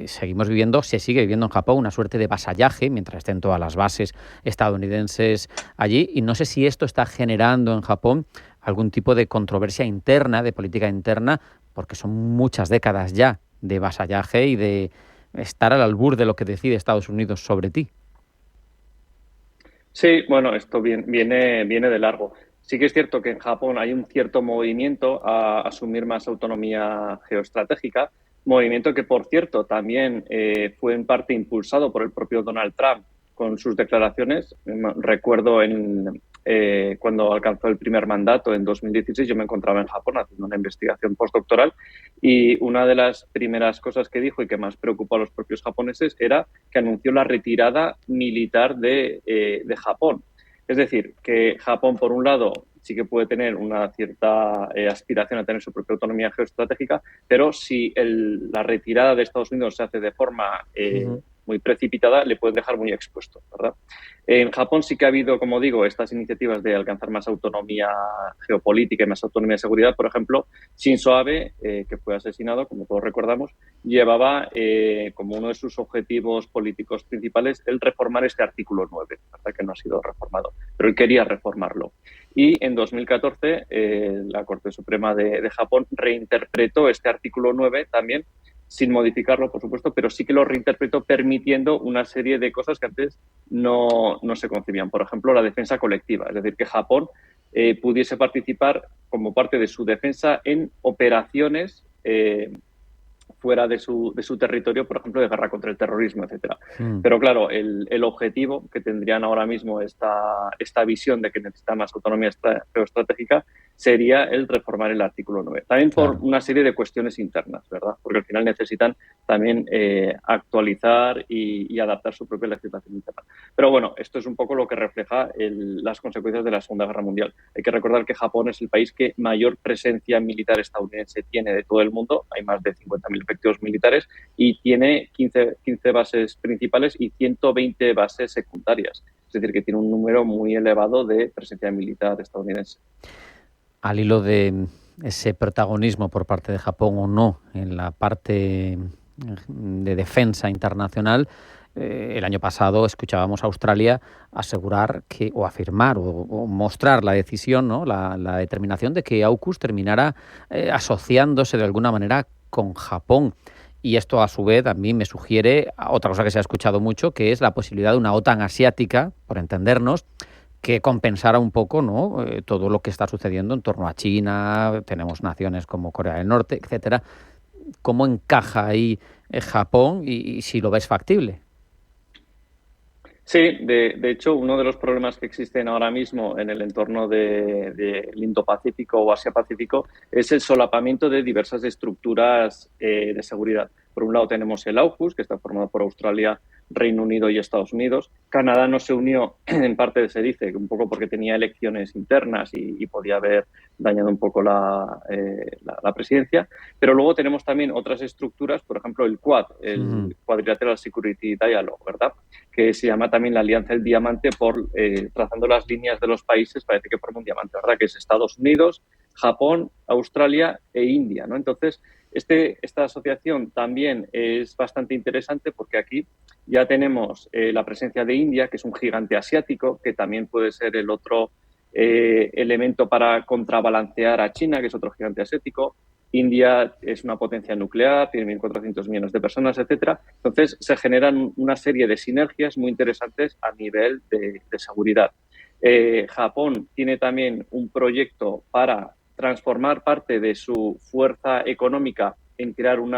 se sigue viviendo en Japón una suerte de vasallaje mientras estén todas las bases estadounidenses allí, y no sé si esto está generando en Japón algún tipo de controversia interna, de política interna, porque son muchas décadas ya de vasallaje y de estar al albur de lo que decide Estados Unidos sobre ti. Sí, bueno, esto viene de largo. Sí que es cierto que en Japón hay un cierto movimiento a asumir más autonomía geoestratégica, movimiento que, por cierto, también fue en parte impulsado por el propio Donald Trump con sus declaraciones. Recuerdo cuando alcanzó el primer mandato en 2016, yo me encontraba en Japón haciendo una investigación postdoctoral, y una de las primeras cosas que dijo y que más preocupó a los propios japoneses era que anunció la retirada militar de Japón. Es decir, que Japón, por un lado, sí que puede tener una cierta aspiración a tener su propia autonomía geoestratégica, pero si la retirada de Estados Unidos se hace de forma muy precipitada, le puede dejar muy expuesto, ¿verdad? En Japón sí que ha habido, como digo, estas iniciativas de alcanzar más autonomía geopolítica y más autonomía de seguridad. Por ejemplo, Shinzo Abe, que fue asesinado, como todos recordamos, llevaba como uno de sus objetivos políticos principales el reformar este artículo 9, ¿verdad? Que no ha sido reformado, pero él quería reformarlo. Y en 2014 la Corte Suprema de Japón reinterpretó este artículo 9 también, sin modificarlo, por supuesto, pero sí que lo reinterpretó permitiendo una serie de cosas que antes no se concebían. Por ejemplo, la defensa colectiva, es decir, que Japón pudiese participar como parte de su defensa en operaciones fuera de su territorio, por ejemplo, de guerra contra el terrorismo, etcétera. Pero claro, el objetivo que tendrían ahora mismo esta visión de que necesita más autonomía geoestratégica sería el reformar el artículo 9. También por una serie de cuestiones internas, ¿verdad? Porque al final necesitan también actualizar y adaptar su propia legislación interna. Pero bueno, esto es un poco lo que refleja las consecuencias de la Segunda Guerra Mundial. Hay que recordar que Japón es el país que mayor presencia militar estadounidense tiene de todo el mundo. Hay más de 50.000 efectivos militares y tiene 15 bases principales y 120 bases secundarias. Es decir, que tiene un número muy elevado de presencia militar estadounidense. Al hilo de ese protagonismo por parte de Japón o no en la parte de defensa internacional, el año pasado escuchábamos a Australia asegurar o afirmar o mostrar la decisión, ¿no? la determinación de que AUKUS terminara asociándose de alguna manera con Japón. Y esto, a su vez, a mí me sugiere otra cosa que se ha escuchado mucho, que es la posibilidad de una OTAN asiática, por entendernos, que compensara un poco, ¿no? Todo lo que está sucediendo en torno a China. Tenemos naciones como Corea del Norte, etcétera. ¿Cómo encaja ahí Japón y si lo ves factible? Sí, de hecho, uno de los problemas que existen ahora mismo en el entorno del Indo-Pacífico o Asia-Pacífico es el solapamiento de diversas estructuras de seguridad. Por un lado tenemos el AUKUS, que está formado por Australia, Reino Unido y Estados Unidos. Canadá no se unió, en parte se dice, un poco porque tenía elecciones internas y podía haber dañado un poco la presidencia. Pero luego tenemos también otras estructuras, por ejemplo el Quad, el Quadrilateral Security Dialogue, ¿verdad? Que se llama también la Alianza del Diamante por, trazando las líneas de los países, parece que forma un diamante, ¿verdad? Que es Estados Unidos, Japón, Australia e India, ¿no? Entonces, Esta asociación también es bastante interesante porque aquí ya tenemos la presencia de India, que es un gigante asiático, que también puede ser el otro elemento para contrabalancear a China, que es otro gigante asiático. India es una potencia nuclear, tiene 1.400 millones de personas, etcétera. Entonces, se generan una serie de sinergias muy interesantes a nivel de seguridad. Japón tiene también un proyecto para transformar parte de su fuerza económica en crear un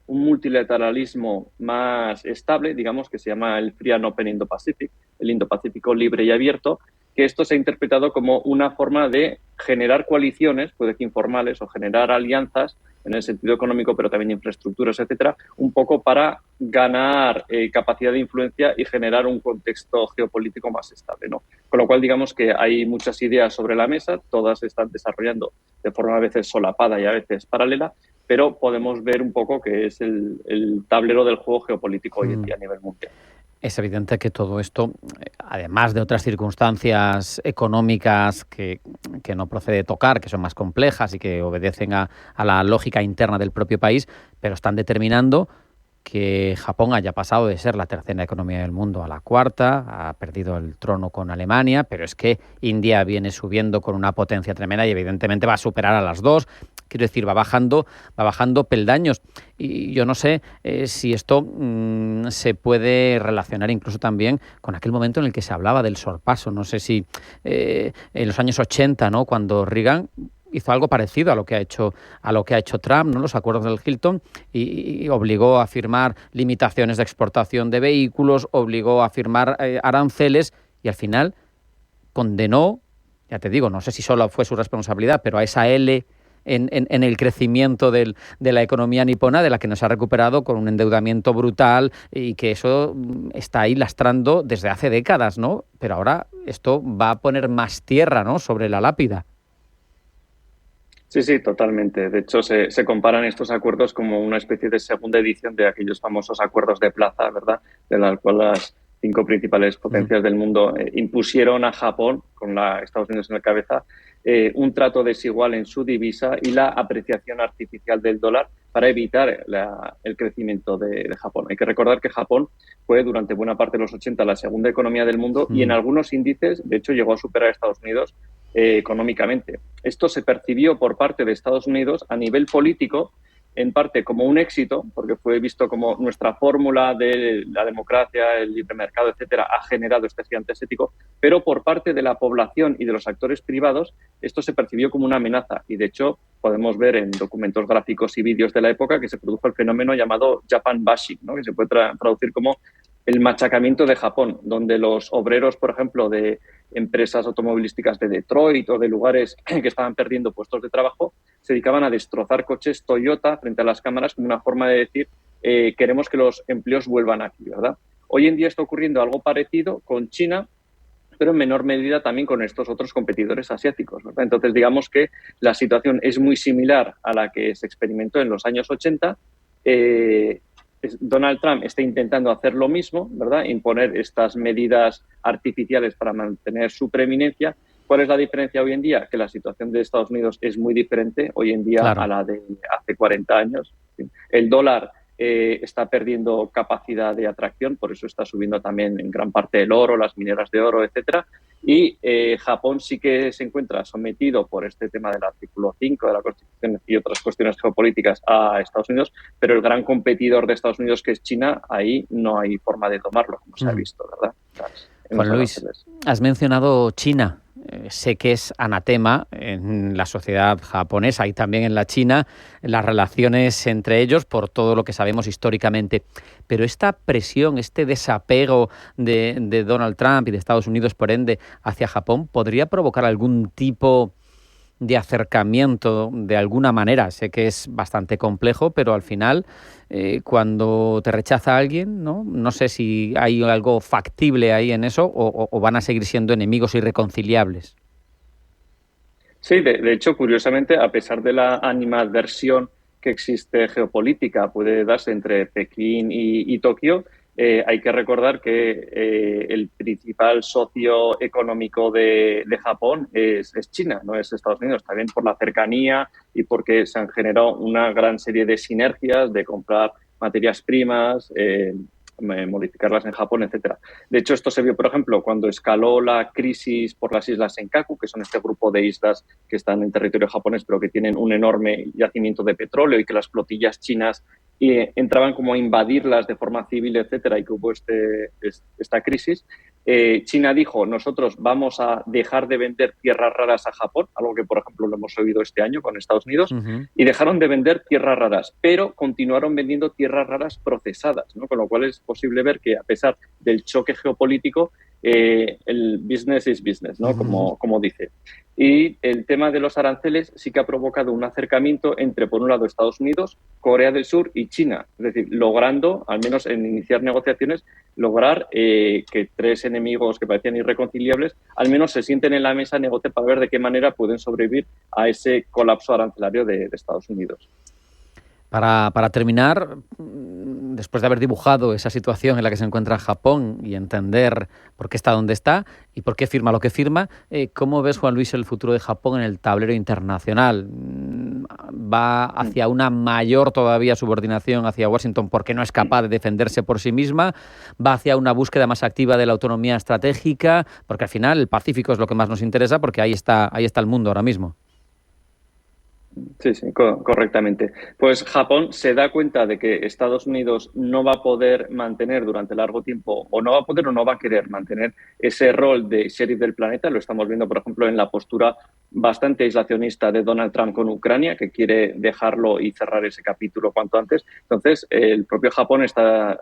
multilateralismo más estable, digamos, que se llama el Free and Open Indo-Pacific, el Indo-Pacífico libre y abierto, que esto se ha interpretado como una forma de generar coaliciones, puede que informales, o generar alianzas en el sentido económico, pero también infraestructuras, etcétera, un poco para ganar capacidad de influencia y generar un contexto geopolítico más estable, ¿no? Con lo cual, digamos que hay muchas ideas sobre la mesa, todas se están desarrollando de forma a veces solapada y a veces paralela, pero podemos ver un poco que es el tablero del juego geopolítico hoy en día a nivel mundial. Es evidente que todo esto, además de otras circunstancias económicas que no procede tocar, que son más complejas y que obedecen a la lógica interna del propio país, pero están determinando que Japón haya pasado de ser la tercera economía del mundo a la cuarta, ha perdido el trono con Alemania, pero es que India viene subiendo con una potencia tremenda y evidentemente va a superar a las dos. Quiero decir, va bajando peldaños. Y yo no sé si esto se puede relacionar incluso también con aquel momento en el que se hablaba del sorpaso. No sé si en los años 80, ¿no?, cuando Reagan hizo algo parecido a lo que ha hecho Trump, ¿no?, los acuerdos del Hilton, y obligó a firmar limitaciones de exportación de vehículos, obligó a firmar aranceles y al final condenó, ya te digo, no sé si solo fue su responsabilidad, pero a esa L en el crecimiento de la economía nipona, de la que nos ha recuperado con un endeudamiento brutal y que eso está ahí lastrando desde hace décadas, ¿no? Pero ahora esto va a poner más tierra, ¿no?, sobre la lápida. Sí, totalmente. De hecho, se comparan estos acuerdos como una especie de segunda edición de aquellos famosos acuerdos de plaza, ¿verdad?, de la cual las 5 principales potencias del mundo impusieron a Japón, con Estados Unidos en la cabeza, un trato desigual en su divisa y la apreciación artificial del dólar para evitar el crecimiento de Japón. Hay que recordar que Japón fue durante buena parte de los 80 la segunda economía del mundo y en algunos índices, de hecho, llegó a superar a Estados Unidos económicamente. Esto se percibió por parte de Estados Unidos a nivel político, en parte como un éxito, porque fue visto como nuestra fórmula de la democracia, el libre mercado, etcétera, ha generado este gigante asiático, pero por parte de la población y de los actores privados, esto se percibió como una amenaza. Y de hecho, podemos ver en documentos gráficos y vídeos de la época que se produjo el fenómeno llamado Japan Bashing, ¿no?, que se puede traducir como el machacamiento de Japón, donde los obreros, por ejemplo, de empresas automovilísticas de Detroit o de lugares que estaban perdiendo puestos de trabajo, se dedicaban a destrozar coches Toyota frente a las cámaras como una forma de decir queremos que los empleos vuelvan aquí, ¿verdad? Hoy en día está ocurriendo algo parecido con China, pero en menor medida también con estos otros competidores asiáticos, ¿verdad? Entonces, digamos que la situación es muy similar a la que se experimentó en los años 80. Donald Trump está intentando hacer lo mismo, ¿verdad?, imponer estas medidas artificiales para mantener su preeminencia. ¿Cuál es la diferencia hoy en día? Que la situación de Estados Unidos es muy diferente hoy en día a la de hace 40 años. El dólar está perdiendo capacidad de atracción, por eso está subiendo también en gran parte el oro, las mineras de oro, etcétera. Y Japón sí que se encuentra sometido por este tema del artículo 5 de la Constitución y otras cuestiones geopolíticas a Estados Unidos, pero el gran competidor de Estados Unidos, que es China, ahí no hay forma de tomarlo, como se ha visto, ¿verdad? Juan Luis, has mencionado China. Sé que es anatema en la sociedad japonesa y también en la China las relaciones entre ellos por todo lo que sabemos históricamente. Pero esta presión, este desapego de Donald Trump y de Estados Unidos, por ende, hacia Japón, ¿podría provocar algún tipo de acercamiento de alguna manera? Sé que es bastante complejo, pero al final, cuando te rechaza alguien, no sé si hay algo factible ahí en eso o van a seguir siendo enemigos irreconciliables. Sí, de hecho, curiosamente, a pesar de la animadversión que existe geopolítica, puede darse entre Pekín y Tokio, hay que recordar que el principal socio económico de Japón es China, no es Estados Unidos, también por la cercanía y porque se han generado una gran serie de sinergias de comprar materias primas, modificarlas en Japón, etcétera. De hecho, esto se vio, por ejemplo, cuando escaló la crisis por las islas Senkaku, que son este grupo de islas que están en territorio japonés, pero que tienen un enorme yacimiento de petróleo y que las flotillas chinas entraban como a invadirlas de forma civil, etcétera, y que hubo esta crisis. China dijo, nosotros vamos a dejar de vender tierras raras a Japón, algo que, por ejemplo, lo hemos oído este año con Estados Unidos, y dejaron de vender tierras raras, pero continuaron vendiendo tierras raras procesadas, ¿no? Con lo cual es posible ver que, a pesar del choque geopolítico, el business is business, ¿no? Como dice. Y el tema de los aranceles sí que ha provocado un acercamiento entre, por un lado, Estados Unidos, Corea del Sur y China. Es decir, logrando, al menos en iniciar negociaciones, lograr que tres enemigos que parecían irreconciliables, al menos se sienten en la mesa a negociar para ver de qué manera pueden sobrevivir a ese colapso arancelario de Estados Unidos. Para terminar, después de haber dibujado esa situación en la que se encuentra Japón y entender por qué está donde está y por qué firma lo que firma, ¿cómo ves, Juan Luis, el futuro de Japón en el tablero internacional? ¿Va hacia una mayor todavía subordinación hacia Washington porque no es capaz de defenderse por sí misma? ¿Va hacia una búsqueda más activa de la autonomía estratégica? Porque al final el Pacífico es lo que más nos interesa, porque ahí está el mundo ahora mismo. Sí, correctamente. Pues Japón se da cuenta de que Estados Unidos no va a poder mantener durante largo tiempo, o no va a poder o no va a querer mantener ese rol de sheriff del planeta. Lo estamos viendo, por ejemplo, en la postura bastante aislacionista de Donald Trump con Ucrania, que quiere dejarlo y cerrar ese capítulo cuanto antes. Entonces, el propio Japón está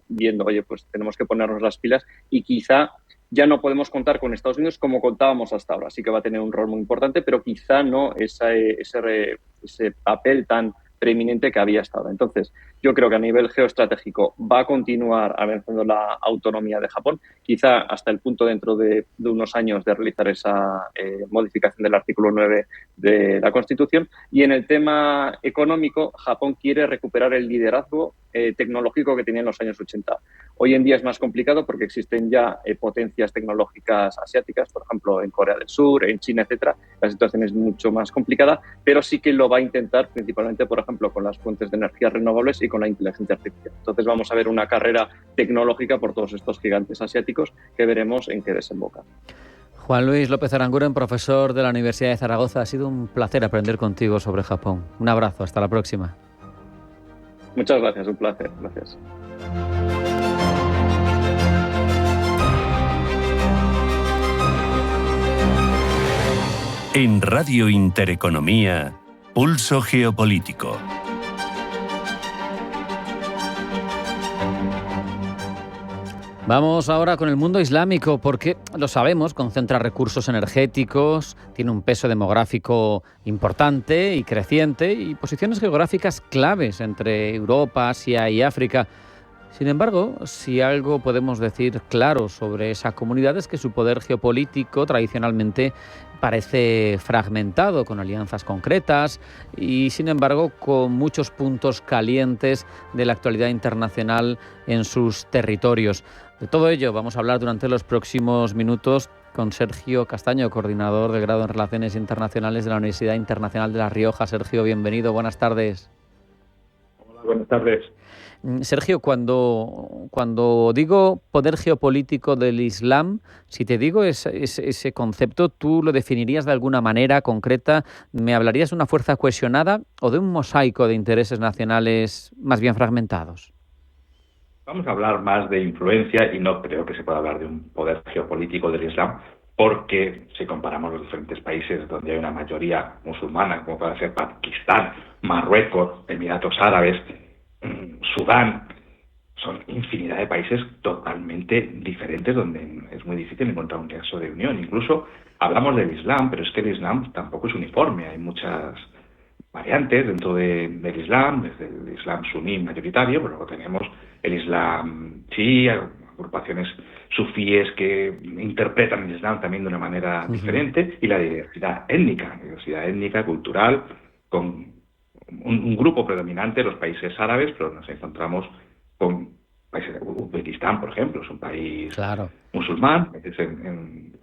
viendo, oye, pues tenemos que ponernos las pilas y quizá ya no podemos contar con Estados Unidos como contábamos hasta ahora. Sí que va a tener un rol muy importante, pero quizá no ese papel tan preeminente que había estado. Entonces, yo creo que a nivel geoestratégico va a continuar avanzando la autonomía de Japón, quizá hasta el punto dentro de unos años de realizar esa modificación del artículo 9 de la Constitución. Y en el tema económico, Japón quiere recuperar el liderazgo tecnológico que tenía en los años 80. Hoy en día es más complicado porque existen ya potencias tecnológicas asiáticas, por ejemplo, en Corea del Sur, en China, etcétera. La situación es mucho más complicada, pero sí que lo va a intentar principalmente, por ejemplo, con las fuentes de energías renovables y con la inteligencia artificial. Entonces vamos a ver una carrera tecnológica por todos estos gigantes asiáticos que veremos en qué desemboca. Juan Luis López Aranguren, profesor de la Universidad de Zaragoza. Ha sido un placer aprender contigo sobre Japón. Un abrazo, hasta la próxima. Muchas gracias, un placer. Gracias. En Radio Intereconomía, Pulso Geopolítico. Vamos ahora con el mundo islámico porque, lo sabemos, concentra recursos energéticos, tiene un peso demográfico importante y creciente y posiciones geográficas claves entre Europa, Asia y África. Sin embargo, si algo podemos decir claro sobre esa comunidad es que su poder geopolítico tradicionalmente parece fragmentado, con alianzas concretas y, sin embargo, con muchos puntos calientes de la actualidad internacional en sus territorios. De todo ello vamos a hablar durante los próximos minutos con Sergio Castaño, coordinador de grado en Relaciones Internacionales de la Universidad Internacional de La Rioja. Sergio, bienvenido, buenas tardes. Hola, buenas tardes. Sergio, cuando digo poder geopolítico del Islam, si te digo ese concepto, ¿tú lo definirías de alguna manera concreta? ¿Me hablarías de una fuerza cohesionada o de un mosaico de intereses nacionales más bien fragmentados? Vamos a hablar más de influencia y no creo que se pueda hablar de un poder geopolítico del Islam, porque si comparamos los diferentes países donde hay una mayoría musulmana, como puede ser Pakistán, Marruecos, Emiratos Árabes, Sudán, son infinidad de países totalmente diferentes donde es muy difícil encontrar un nexo de unión. Incluso hablamos del Islam, pero es que el Islam tampoco es uniforme. Hay muchas variantes dentro del Islam, desde el Islam suní mayoritario, pero luego tenemos el Islam chií, agrupaciones sufíes que interpretan el Islam también de una manera diferente, y la diversidad étnica, cultural, con un grupo predominante, los países árabes, pero nos encontramos con países de Uzbekistán, por ejemplo, es un país musulmán, es en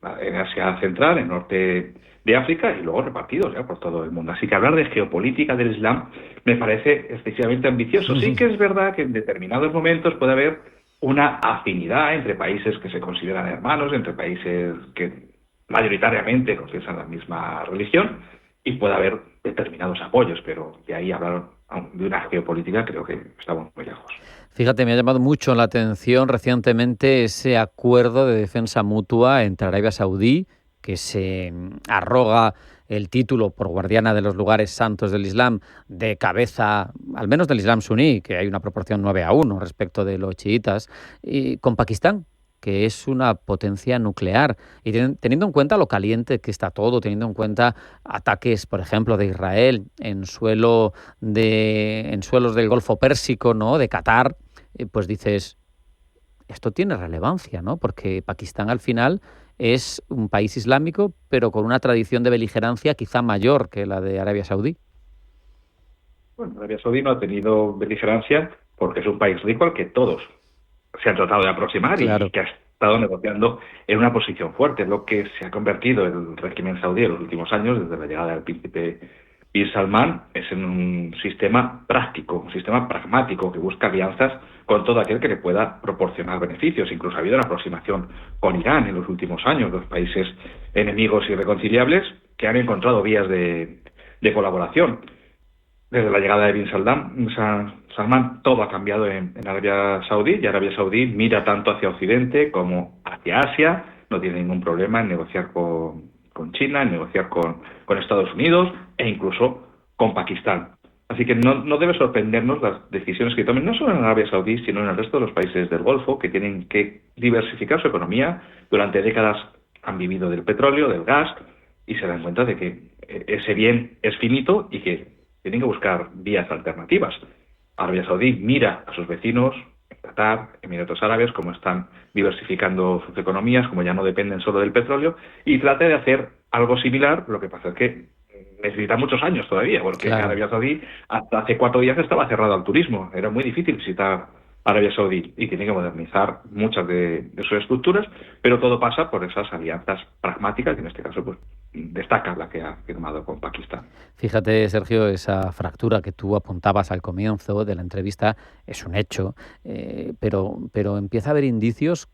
Asia Central, en el norte de África, y luego repartidos ya por todo el mundo. Así que hablar de geopolítica del Islam me parece excesivamente ambicioso. Sí que es verdad que en determinados momentos puede haber una afinidad entre países que se consideran hermanos, entre países que mayoritariamente profesan la misma religión, y puede haber determinados apoyos, pero de ahí hablar de una geopolítica creo que estamos muy lejos. Fíjate, me ha llamado mucho la atención recientemente ese acuerdo de defensa mutua entre Arabia Saudí, que se arroga el título por guardiana de los lugares santos del Islam, de cabeza, al menos del Islam suní, que hay una proporción 9-1 respecto de los chiitas, y con Pakistán, que es una potencia nuclear. Y teniendo en cuenta lo caliente que está todo, teniendo en cuenta ataques, por ejemplo, de Israel en suelos del Golfo Pérsico, ¿no?, de Qatar, pues dices, esto tiene relevancia, ¿no? Porque Pakistán al final es un país islámico, pero con una tradición de beligerancia quizá mayor que la de Arabia Saudí. Bueno, Arabia Saudí no ha tenido beligerancia porque es un país rico al que todos se han tratado de aproximar, y que ha estado negociando en una posición fuerte. Lo que se ha convertido el régimen saudí en los últimos años, desde la llegada del príncipe bin Salman, es en un sistema práctico, un sistema pragmático que busca alianzas con todo aquel que le pueda proporcionar beneficios. Incluso ha habido una aproximación con Irán en los últimos años, los países enemigos irreconciliables que han encontrado vías de colaboración. Desde la llegada de bin Salman, todo ha cambiado en Arabia Saudí, y Arabia Saudí mira tanto hacia Occidente como hacia Asia, no tiene ningún problema en negociar con China, en negociar con Estados Unidos e incluso con Pakistán. Así que no debe sorprendernos las decisiones que tomen, no solo en Arabia Saudí, sino en el resto de los países del Golfo, que tienen que diversificar su economía. Durante décadas han vivido del petróleo, del gas, y se dan cuenta de que ese bien es finito y que tienen que buscar vías alternativas. Arabia Saudí mira a sus vecinos, Qatar, Emiratos Árabes, cómo están diversificando sus economías, como ya no dependen solo del petróleo, y trata de hacer algo similar. Lo que pasa es que necesita muchos años todavía, porque Arabia Saudí hasta hace 4 días estaba cerrado al turismo. Era muy difícil visitar Arabia Saudí y tiene que modernizar muchas de sus estructuras, pero todo pasa por esas alianzas pragmáticas, y en este caso pues destaca la que ha firmado con Pakistán. Fíjate, Sergio, esa fractura que tú apuntabas al comienzo de la entrevista es un hecho, pero empieza a haber indicios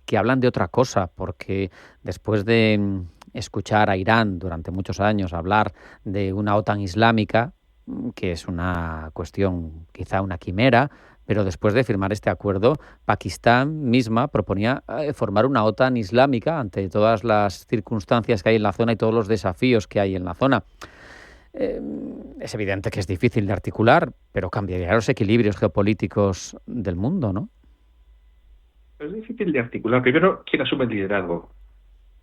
que hablan de otra cosa, porque después de escuchar a Irán durante muchos años hablar de una OTAN islámica, que es una cuestión, quizá una quimera, pero después de firmar este acuerdo, Pakistán misma proponía formar una OTAN islámica ante todas las circunstancias que hay en la zona y todos los desafíos que hay en la zona. Es evidente que es difícil de articular, pero cambiaría los equilibrios geopolíticos del mundo, ¿no? Es difícil de articular. Primero, ¿quién asume el liderazgo?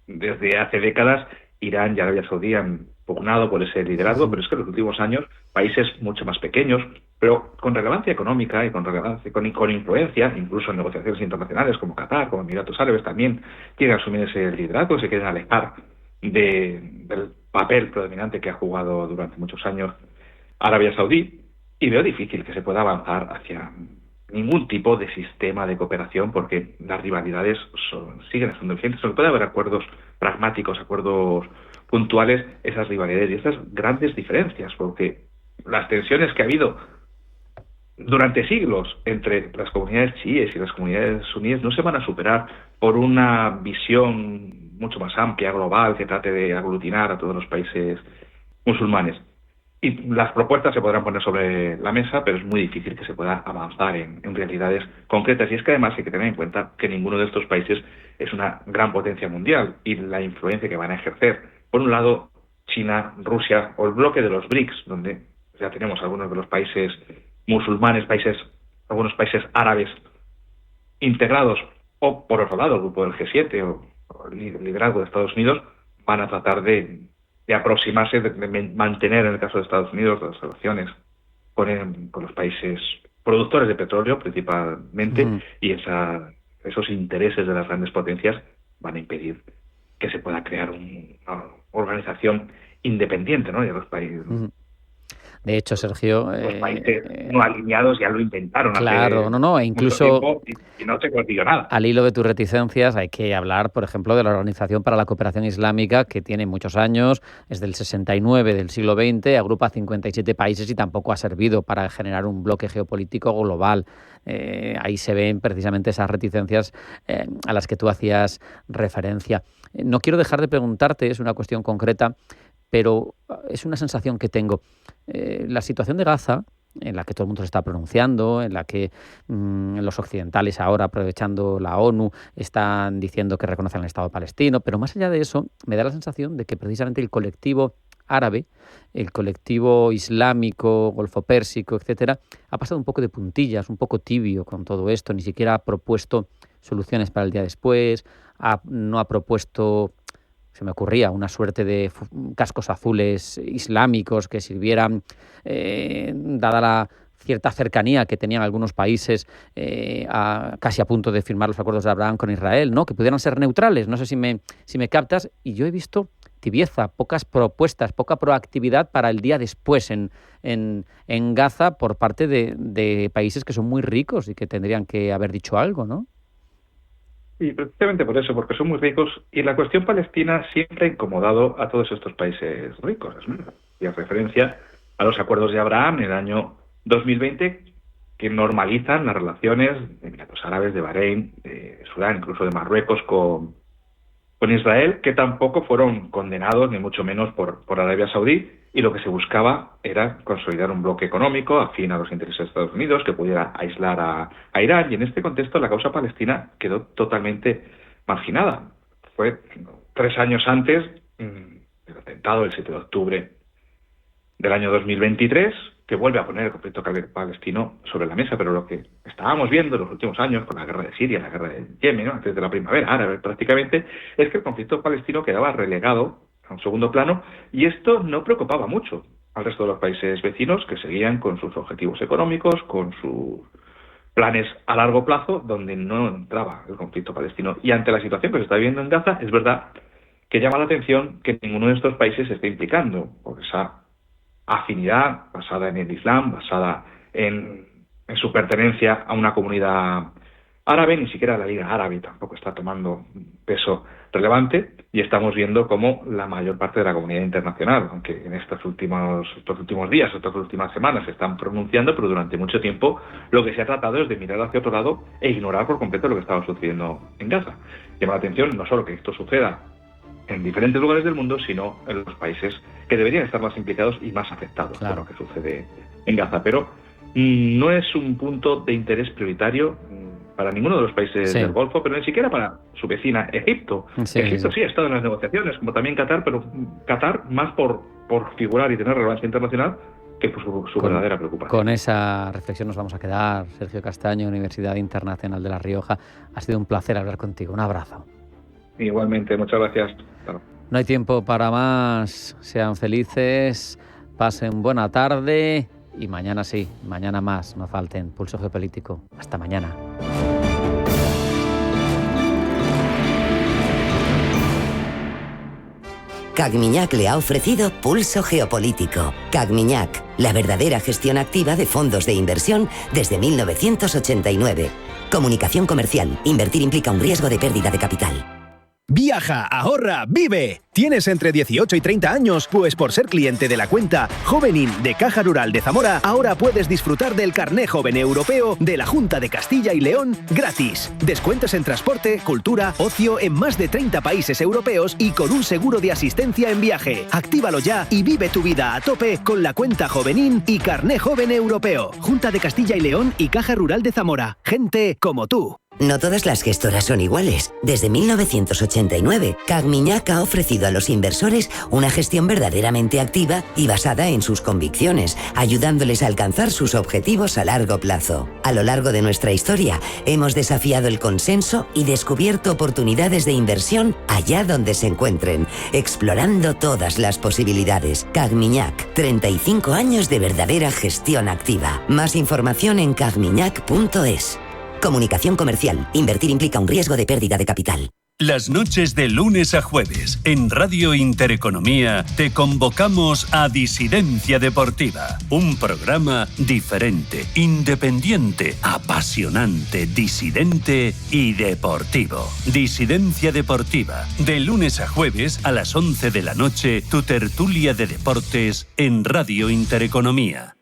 Desde hace décadas, Irán y Arabia Saudí han pugnado por ese liderazgo, pero es que en los últimos años países mucho más pequeños, pero con relevancia económica y con influencia, incluso en negociaciones internacionales como Qatar, como Emiratos Árabes, también quieren asumir ese liderazgo, se quieren alejar del papel predominante que ha jugado durante muchos años Arabia Saudí, y veo difícil que se pueda avanzar hacia ningún tipo de sistema de cooperación, porque las rivalidades siguen siendo vigentes. Solo puede haber acuerdos pragmáticos, acuerdos puntuales, esas rivalidades y estas grandes diferencias, porque las tensiones que ha habido durante siglos entre las comunidades chiíes y las comunidades suníes no se van a superar por una visión mucho más amplia, global, que trate de aglutinar a todos los países musulmanes. Y las propuestas se podrán poner sobre la mesa, pero es muy difícil que se pueda avanzar en realidades concretas. Y es que además hay que tener en cuenta que ninguno de estos países es una gran potencia mundial, y la influencia que van a ejercer, por un lado, China, Rusia o el bloque de los BRICS, donde ya tenemos algunos de los países musulmanes, algunos países árabes integrados, o por otro lado el grupo del G7 o el liderazgo de Estados Unidos, van a tratar de aproximarse, de mantener, en el caso de Estados Unidos, las relaciones con los países productores de petróleo principalmente, y esos intereses de las grandes potencias van a impedir que se pueda crear una organización independiente, ¿no?, de los países. De hecho, Sergio... Los países no alineados ya lo intentaron claro, hace incluso mucho tiempo y no se consiguió nada. Al hilo de tus reticencias hay que hablar, por ejemplo, de la Organización para la Cooperación Islámica, que tiene muchos años, es del 69 del siglo XX, agrupa 57 países y tampoco ha servido para generar un bloque geopolítico global. Ahí se ven precisamente esas reticencias a las que tú hacías referencia. No quiero dejar de preguntarte, es una cuestión concreta, pero es una sensación que tengo. La situación de Gaza, en la que todo el mundo se está pronunciando, en la que los occidentales ahora, aprovechando la ONU, están diciendo que reconocen el Estado palestino, pero más allá de eso, me da la sensación de que precisamente el colectivo árabe, el colectivo islámico, golfo pérsico, etcétera, ha pasado un poco de puntillas, un poco tibio con todo esto, ni siquiera ha propuesto soluciones para el día después, no ha propuesto... Se me ocurría una suerte de cascos azules islámicos que sirvieran, dada la cierta cercanía que tenían algunos países casi a punto de firmar los acuerdos de Abraham con Israel, ¿no? Que pudieran ser neutrales. No sé si me captas. Y yo he visto tibieza, pocas propuestas, poca proactividad para el día después en Gaza por parte de países que son muy ricos y que tendrían que haber dicho algo, ¿no? Y precisamente por eso, porque son muy ricos, y la cuestión palestina siempre ha incomodado a todos estos países ricos. Y en referencia a los acuerdos de Abraham en el año 2020, que normalizan las relaciones de Emiratos Árabes, de Bahrein, de Sudán, incluso de Marruecos con Israel, que tampoco fueron condenados, ni mucho menos por Arabia Saudí, y lo que se buscaba era consolidar un bloque económico afín a los intereses de Estados Unidos que pudiera aislar a Irán, y en este contexto la causa palestina quedó totalmente marginada. Fue 3 años antes del atentado del 7 de octubre del año 2023 que vuelve a poner el conflicto palestino sobre la mesa, pero lo que estábamos viendo en los últimos años con la guerra de Siria, la guerra de Yemen, ¿no? Antes de la primavera árabe prácticamente, es que el conflicto palestino quedaba relegado a un segundo plano, y esto no preocupaba mucho al resto de los países vecinos, que seguían con sus objetivos económicos, con sus planes a largo plazo, donde no entraba el conflicto palestino. Y ante la situación que se está viviendo en Gaza, es verdad que llama la atención que ninguno de estos países se esté implicando por esa afinidad basada en el Islam, basada en su pertenencia a una comunidad árabe. Ni siquiera la Liga Árabe tampoco está tomando peso relevante, y estamos viendo cómo la mayor parte de la comunidad internacional, aunque en estos últimos días, estas últimas semanas se están pronunciando, pero durante mucho tiempo lo que se ha tratado es de mirar hacia otro lado e ignorar por completo lo que estaba sucediendo en Gaza. Llama la atención no solo que esto suceda en diferentes lugares del mundo, sino en los países que deberían estar más implicados y más afectados por lo que sucede en Gaza. Pero no es un punto de interés prioritario para ninguno de los países del Golfo, pero ni siquiera para su vecina Egipto. Egipto sí ha estado en las negociaciones, como también Qatar, pero Qatar más por figurar y tener relevancia internacional que por su verdadera preocupación. Con esa reflexión nos vamos a quedar. Sergio Castaño, Universidad Internacional de La Rioja. Ha sido un placer hablar contigo. Un abrazo. Igualmente, muchas gracias. Claro. No hay tiempo para más. Sean felices, pasen buena tarde y mañana sí, mañana más. No falten. Pulso Geopolítico. Hasta mañana. Cagmiñac le ha ofrecido Pulso Geopolítico. Cagmiñac, la verdadera gestión activa de fondos de inversión desde 1989. Comunicación comercial. Invertir implica un riesgo de pérdida de capital. Viaja, ahorra, vive. ¿Tienes entre 18 y 30 años? Pues por ser cliente de la cuenta Jovenin de Caja Rural de Zamora, ahora puedes disfrutar del Carné Joven Europeo de la Junta de Castilla y León gratis. Descuentos en transporte, cultura, ocio en más de 30 países europeos y con un seguro de asistencia en viaje. Actívalo ya y vive tu vida a tope con la cuenta Jovenin y Carné Joven Europeo. Junta de Castilla y León y Caja Rural de Zamora. Gente como tú. No todas las gestoras son iguales. Desde 1989, Cagmiñac ha ofrecido a los inversores una gestión verdaderamente activa y basada en sus convicciones, ayudándoles a alcanzar sus objetivos a largo plazo. A lo largo de nuestra historia, hemos desafiado el consenso y descubierto oportunidades de inversión allá donde se encuentren, explorando todas las posibilidades. Cagmiñac, 35 años de verdadera gestión activa. Más información en cagmiñac.es. Comunicación comercial. Invertir implica un riesgo de pérdida de capital. Las noches de lunes a jueves en Radio Intereconomía te convocamos a Disidencia Deportiva, un programa diferente, independiente, apasionante, disidente y deportivo. Disidencia Deportiva, de lunes a jueves a las 11 de la noche, tu tertulia de deportes en Radio Intereconomía.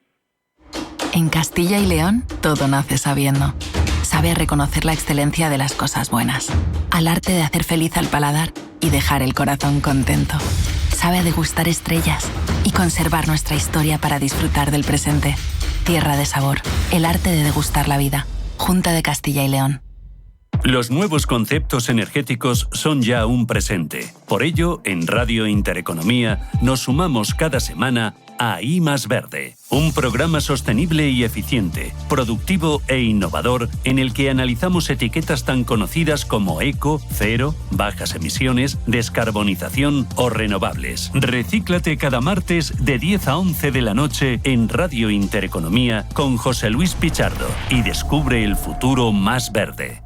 En Castilla y León, todo nace sabiendo. Sabe a reconocer la excelencia de las cosas buenas, al arte de hacer feliz al paladar y dejar el corazón contento. Sabe a degustar estrellas y conservar nuestra historia para disfrutar del presente. Tierra de sabor, el arte de degustar la vida. Junta de Castilla y León. Los nuevos conceptos energéticos son ya un presente. Por ello, en Radio Intereconomía nos sumamos cada semana a I Más Verde, un programa sostenible y eficiente, productivo e innovador en el que analizamos etiquetas tan conocidas como eco, cero, bajas emisiones, descarbonización o renovables. Recíclate cada martes de 10 a 11 de la noche en Radio Intereconomía con José Luis Pichardo y descubre el futuro más verde.